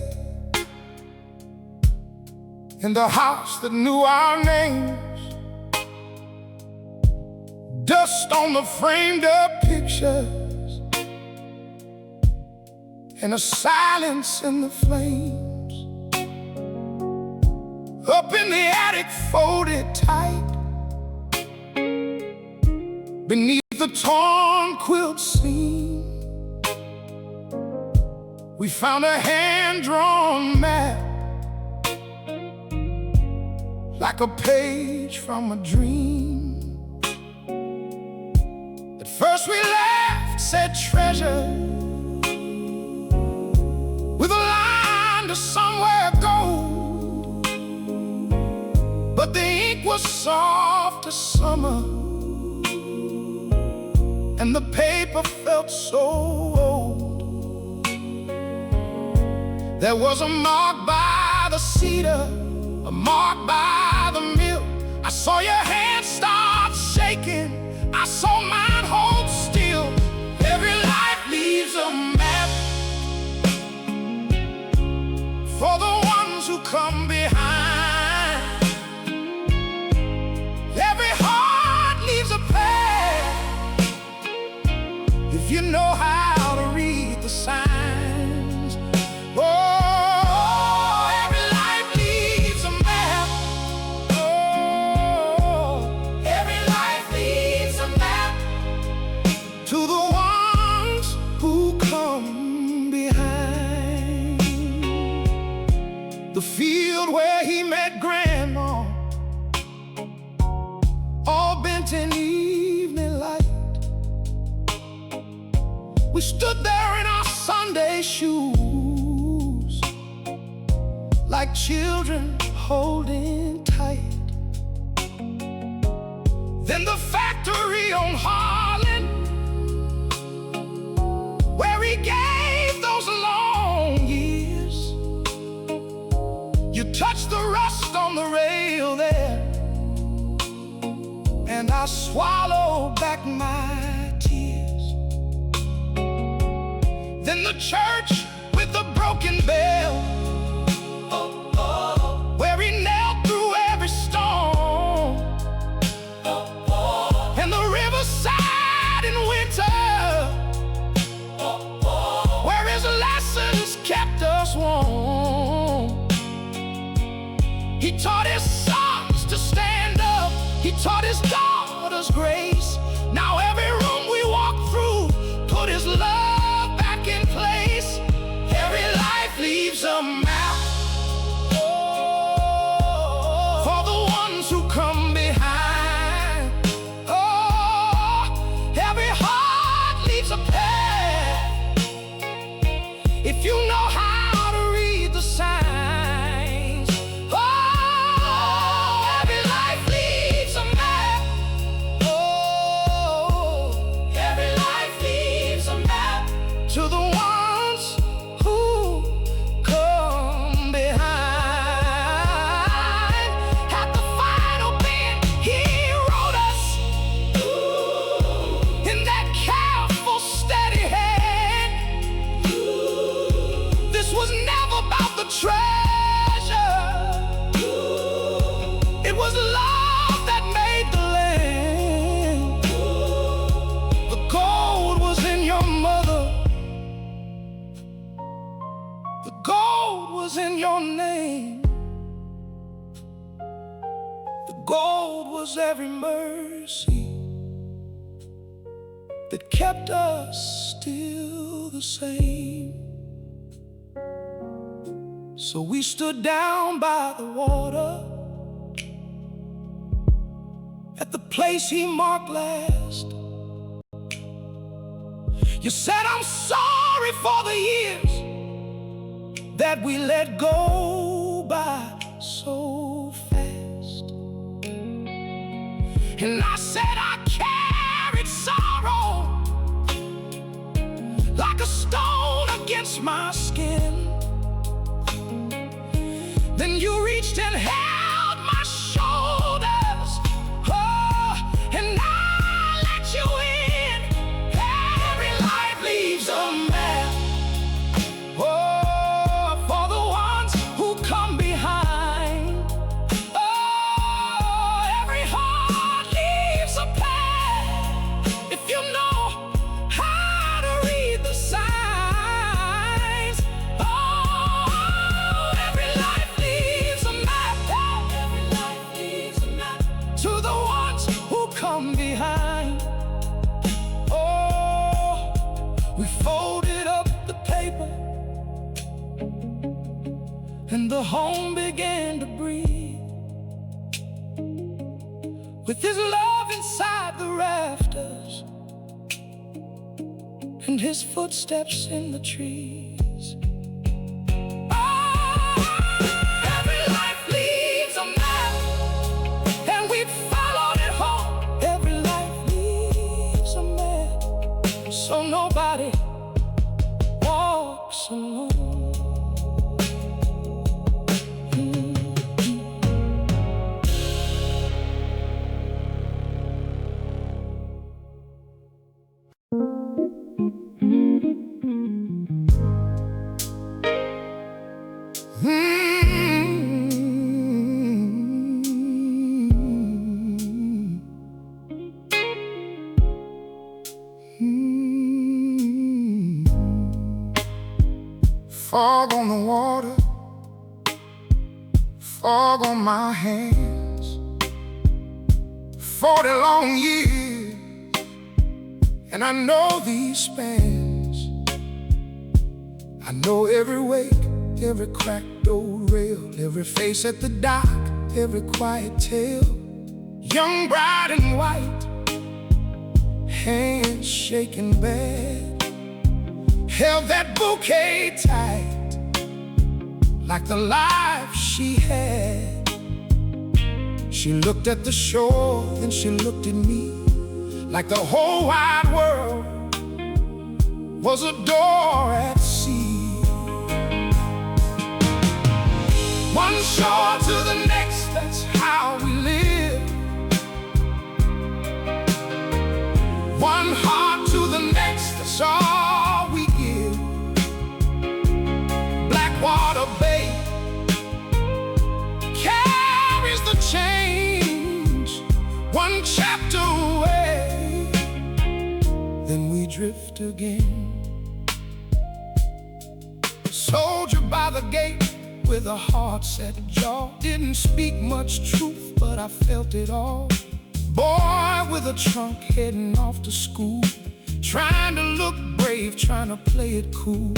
in the house that knew our names. Dust on the framed up pictures and a silence in the flames. Up in the attic, folded tight beneath the torn quilt seam, we found a hand-drawn map, like a page from a dream. At first we laughed, said treasure, with a line to somewhere gold. But the ink was soft as summer, and the paper felt so old. There was a mark by the cedar, a mark by the mill. I saw your hand start shaking, I saw mine hold still. Every life leaves a map for the ones who come behind. Every heart leaves a path if you know how to read the signs. Oh, every life leaves a map. Oh, every life leaves a map to the ones who come behind. The field where he met Grandma, all bent in evening light. We stood there in our Sunday shoes, like children holding tight. Then the factory on Harlan, where he gave those long years. You touched the rust on the rail there, and I swallow back my tears. Then the church with the broken bell, where he knelt through every storm, and the riverside in winter, where his lessons kept us warm. He taught his sons to stand up, he taught his daughters grace. Now every room we walk through, put his love back in place. Every life leaves a map for the ones who come behind. Oh, every heart leaves a path, if you know how to read the signs. Oh, every life leaves a map. Oh, every life leaves a map to the ones who come behind. At the final bend, he wrote us in that careful, steady hand. This was never about the treasure, it was love that made the land. The gold was in your mother, the gold was in your name. The gold was every mercy that kept us still the same. So we stood down by the water, at the place he marked last. You said, I'm sorry for the years that we let go by so fast. And I said, I carried sorrow like a stone against my skin. Then you reached and held my shoulders, oh, and I let you in. Every life leaves a map, oh, for the ones who come behind. Oh, every heart leaves a path, if you know how to read the signs. Oh, every life leaves a map, every life leaves a map to the ones who come behind. Oh, we folded up the paper, and the home began to breathe, with his love inside the rafters and his footsteps in the trees. Oh, every life leaves a map, and we followed it home. Every life leaves a map, so nobody walks alone. Fog on the water, fog on my hands. 40 long years, and I know these spans. I know every wake, every cracked old rail, every face at the dock, every quiet tale. Young bride and white, hands shaking bad, held that bouquet tight, like the life she had. She looked at the shore, then she looked at me, like the whole wide world was a door at sea. One shore to the next, that's how we live. drift again. Soldier by the gate with a hard-set jaw, didn't speak much truth, but I felt it all. Boy with a trunk heading off to school, trying to look brave, trying to play it cool.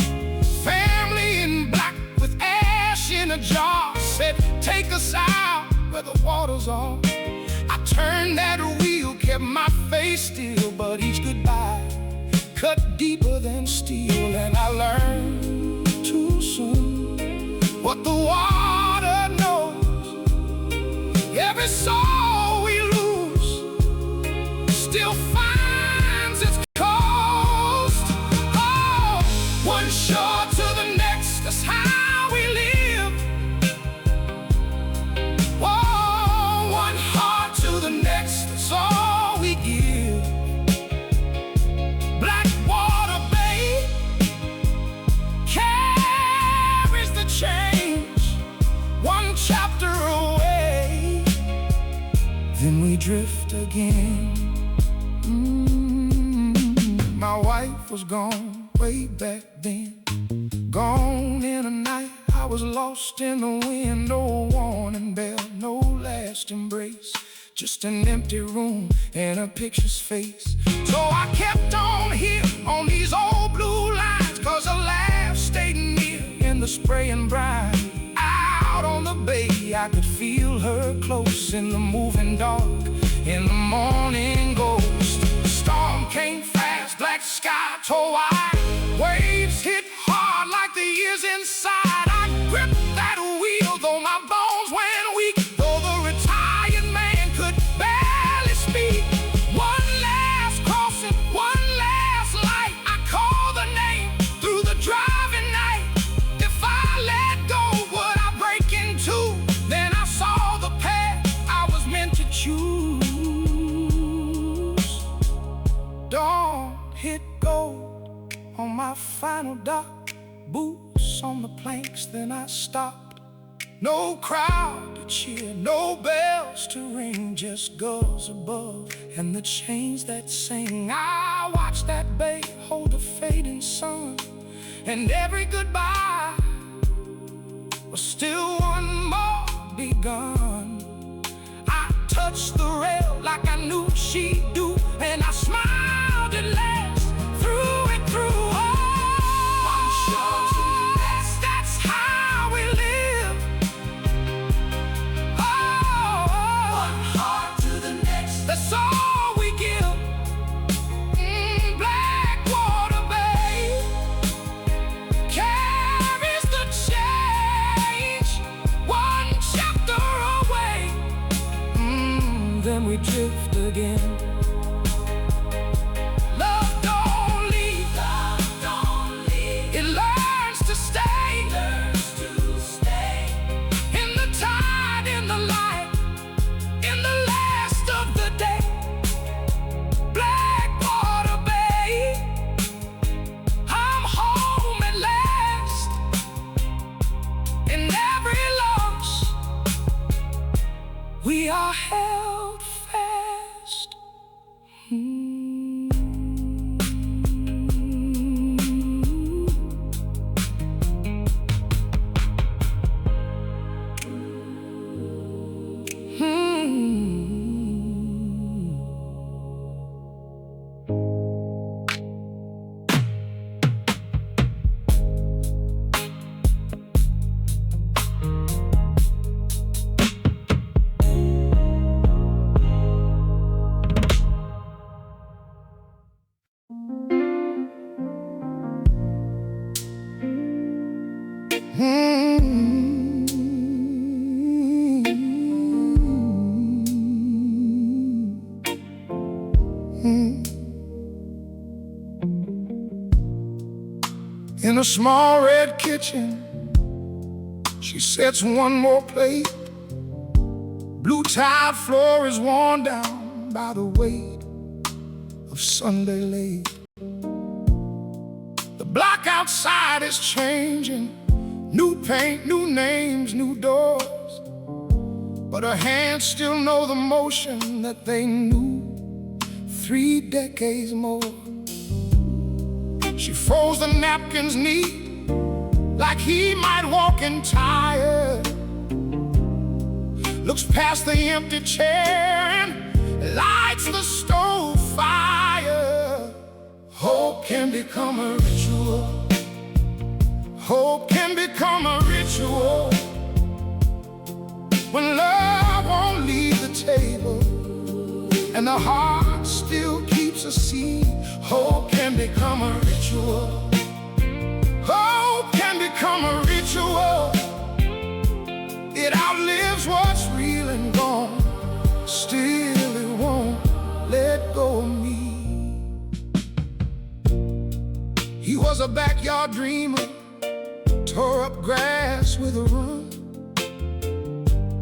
Family in black with ash in a jar said, take us out where the waters are. I turned that wheel, kept my face still, but each goodbye cut deeper than steel. And I learned too soon what the water knows. Every soul we lose still finds its coast. Oh, one shore to the next, that's how we live. Whoa, one heart to the next, that's all we give. Blackwater Bay carries the change, one chapter away, then we drift again. My wife was gone way back then, gone in a night. I was lost in the wind, no warning bell, no last embrace, just an empty room and a picture's face. So I kept on here on these old blue lines, 'cause a laugh stayed near in the spraying brine. Out on the bay I could feel her close in the moving dark, in the morning ghost. The storm came fast, black sky tore wide, waves hit hard like the years inside. I gripped that wheel though my bones went weak, though the retired man could barely speak. One last crossing, one last light, I call the name through the driving night. If I let go, would I break in two? Then I saw the path I was meant to choose. Dawn hit gold on my final dock, boots on the planks, then I stopped. No crowd to cheer, no bells to ring, just gulls above and the chains that sing. I watched that bay hold the fading sun, and every goodbye was still one more begun. I touched the rail like I knew she'd do, and I smiled at last through and through. Oh, one shore to the next, that's how we live. Oh, one heart to the next, that's all we give. Blackwater Bay carries the change, one chapter away, then we drift again. Love don't leave, love don't leave. It learns to stay, learns to stay. In the tide, in the light, in the last of the day. Blackwater Bay, I'm home at last. In every loss, we are held fast. In a small red kitchen, she sets one more plate. Blue tile floor is worn down by the weight of Sunday late. The block outside is changing, new paint, new names, new doors, but her hands still know the motion that they knew 3 decades more. She folds the napkins neat, like he might walk in tired. Looks past the empty chair and lights the stove fire. Hope can become a ritual. Hope can become a ritual when love won't leave the table and the heart still keeps a seed. Hope can become a ritual. Hope can become a ritual. It outlives what's real and gone. Still it won't let go of me. He was a backyard dreamer, tore up grass with a run.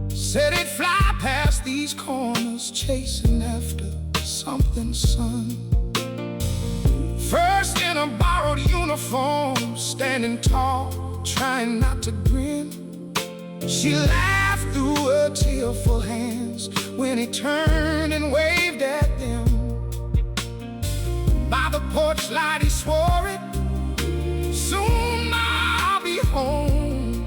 Said he'd fly past these corners, chasing after something, son. First in a borrowed uniform, standing tall, trying not to grin. She laughed through her tearful hands when he turned and waved at them. By the porch light he swore it, soon I'll be home.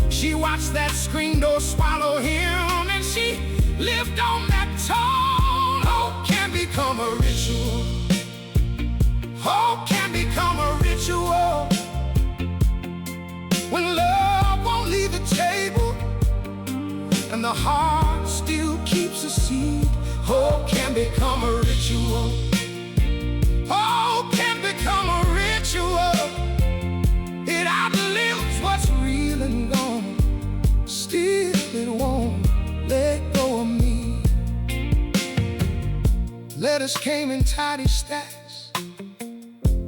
She watched that screen door swallow him, and she lived on that tone. Hope can become a ritual. Hope can become a ritual when love won't leave the table and the heart still keeps a seed. Hope can become a ritual. Hope can become a ritual. It outlives what's real and gone. Still it won't let go of me. Letters came in tidy stacks,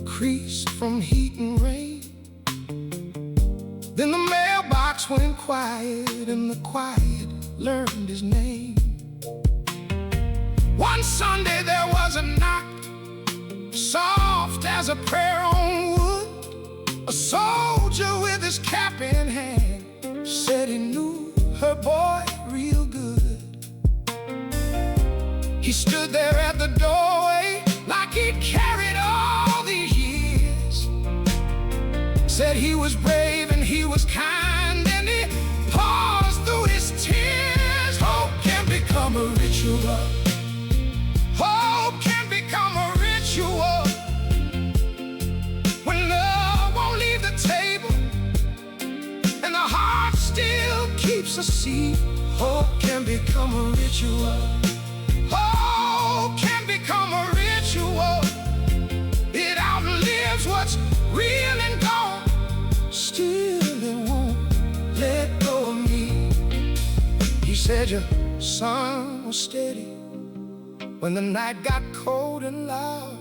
creased from heat and rain. Then the mailbox went quiet, and the quiet learned his name. One Sunday there was a knock, soft as a prayer on wood. A soldier with his cap in hand said he knew her boy real good. He stood there at the doorway like he'd carried all these years. Said he was brave and he was kind, and he paused through his tears. Hope can become a ritual. Hope can become a ritual when love won't leave the table and the heart still keeps a seed. Hope can become a ritual. Hope can become a ritual. It outlives what's real and gone. Still it won't let go of me. He said your sun was steady when the night got cold and loud.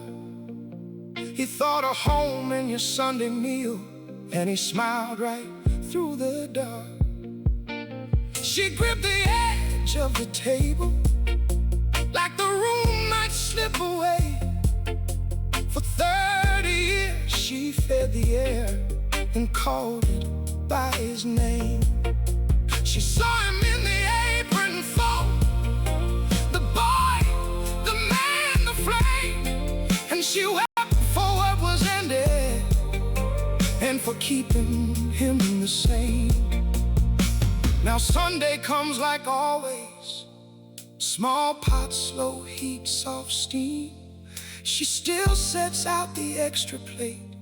He thought of home and your Sunday meal, and he smiled right through the dark. She gripped the edge of the table like the room might slip away. For 30 years she fed the air and called it by his name. She saw him in the apron fold, the boy, the man, the flame, and she wept for what was ended and for keeping him the same. Now Sunday comes like always, small pot, slow heat, soft steam. She still sets out the extra plate,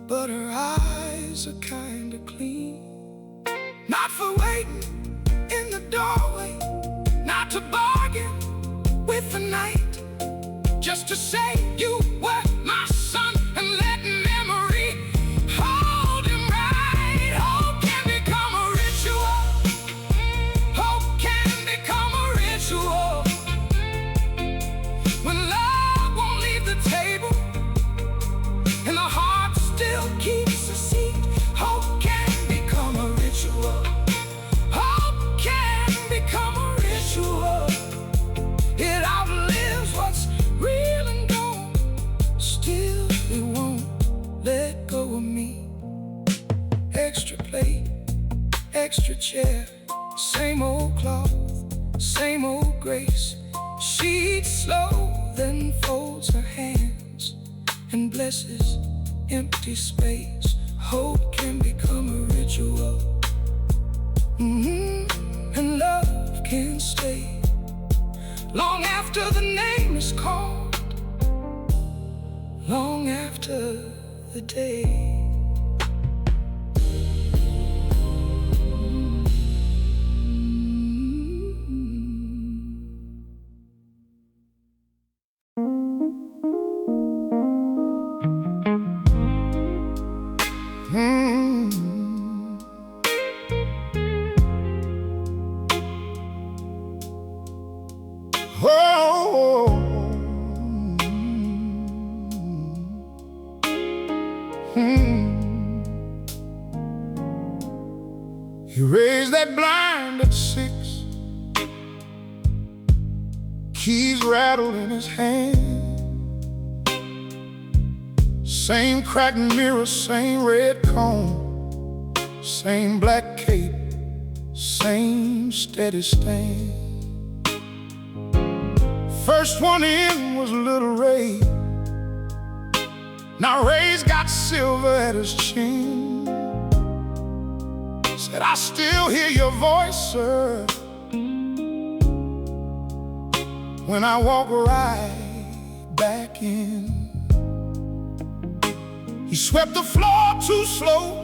but her eyes are kinda clean. Not for waiting in the doorway, not to bargain with the night, just to say you were my son and let memory hold him right. Hope can become a ritual. Hope can become a ritual when love won't leave the table and the heart still keeps a seat. Hope can become a ritual. Hope can become a ritual. It outlives what's real and gone. Still it won't let go of me. Extra plate, extra chair, same old cloth, same old grace. She eats slow, then folds her hands and blesses empty space. Hope can become a ritual, and love can stay long after the name is called, long after the day. He raised that blind at 6, keys rattled in his hand. Same cracked mirror, same red cone, same black cape, same steady stand. First one in was little Ray. Now Ray's got silver at his chin. Said, I still hear your voice, sir, when I walk right back in. He swept the floor too slow,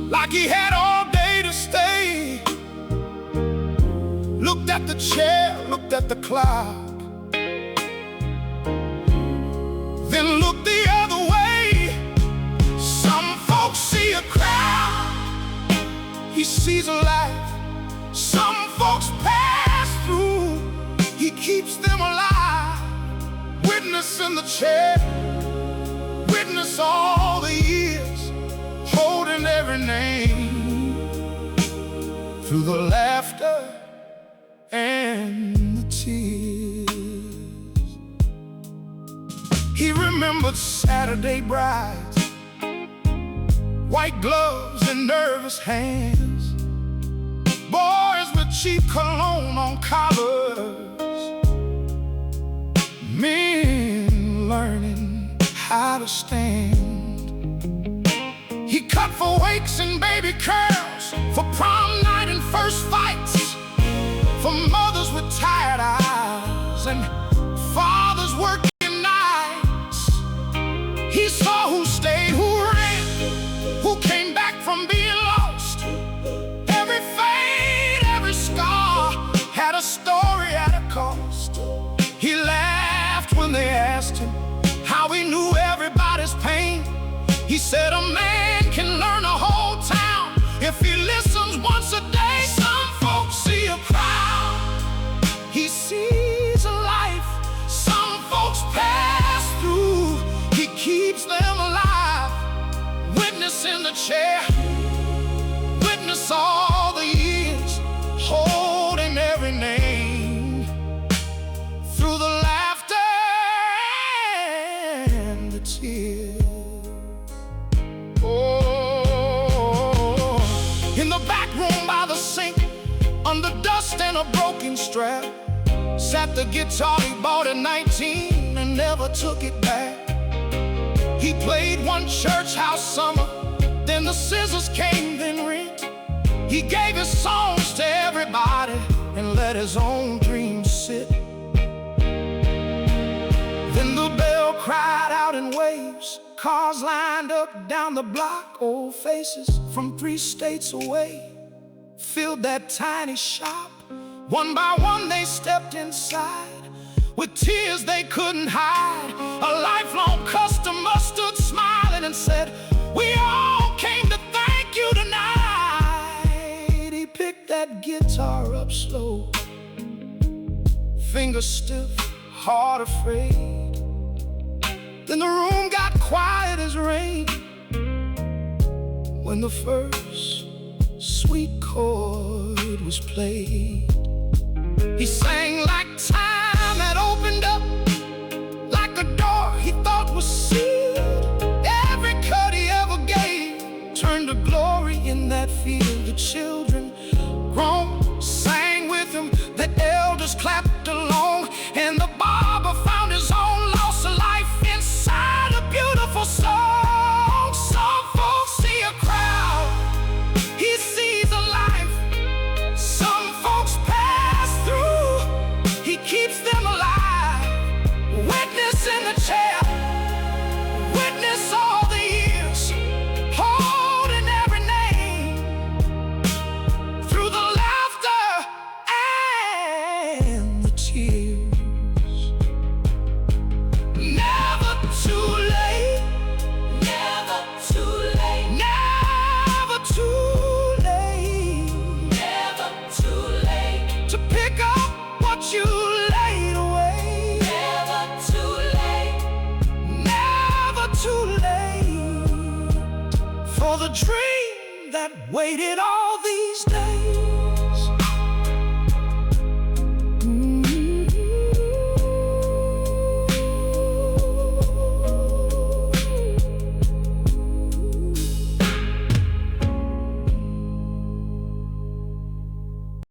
like he had all day to stay. Looked at the chair, looked at the clock, then looked the other way. Some folks see a crowd, he sees a life. Some folks pass through, he keeps them alive. Witness in the chair, witness all the years, holding every name. Through the laughter and the tears, he remembered Saturday brides, white gloves and nervous hands, boys with cheap cologne on collars, men learning how to stand. He cut for wakes and baby curls, for prom night and first fights, for mothers with tired eyes and fathers working nights. He saw who stayed, who ran, who came back from being lost. Every fade, every scar had a story at a cost. He laughed when they asked him how he knew everybody's pain. He said a man can learn a whole town if he listens once a day. Some folks see a crowd, he sees a life. Some folks pass through, he keeps them alive. Witness in the chair, witness all the years, holding every name. Through the laughter and the tears. Oh, in the back room by the sink, under dust and a broken strap, sat the guitar he bought at 19 and never took it back. He played one church house summer, then the scissors came, then rent. He gave his songs to everybody and let his own dreams sit. Then the bell cried out in waves, cars lined up down the block. Old faces from 3 states away filled that tiny shop. One by one they stepped inside, with tears they couldn't hide. A lifelong customer stood smiling and said, we all came to thank you tonight. He picked that guitar up slow, fingers stiff, heart afraid. Then the room got quiet as rain when the first sweet chord was played. He sang like time had opened up, like a door he thought was sealed. Every cut he ever gave turned to glory in that field. The children grown, sang with him, the elders clapped along, and the barber found his own life. for the dream that waited all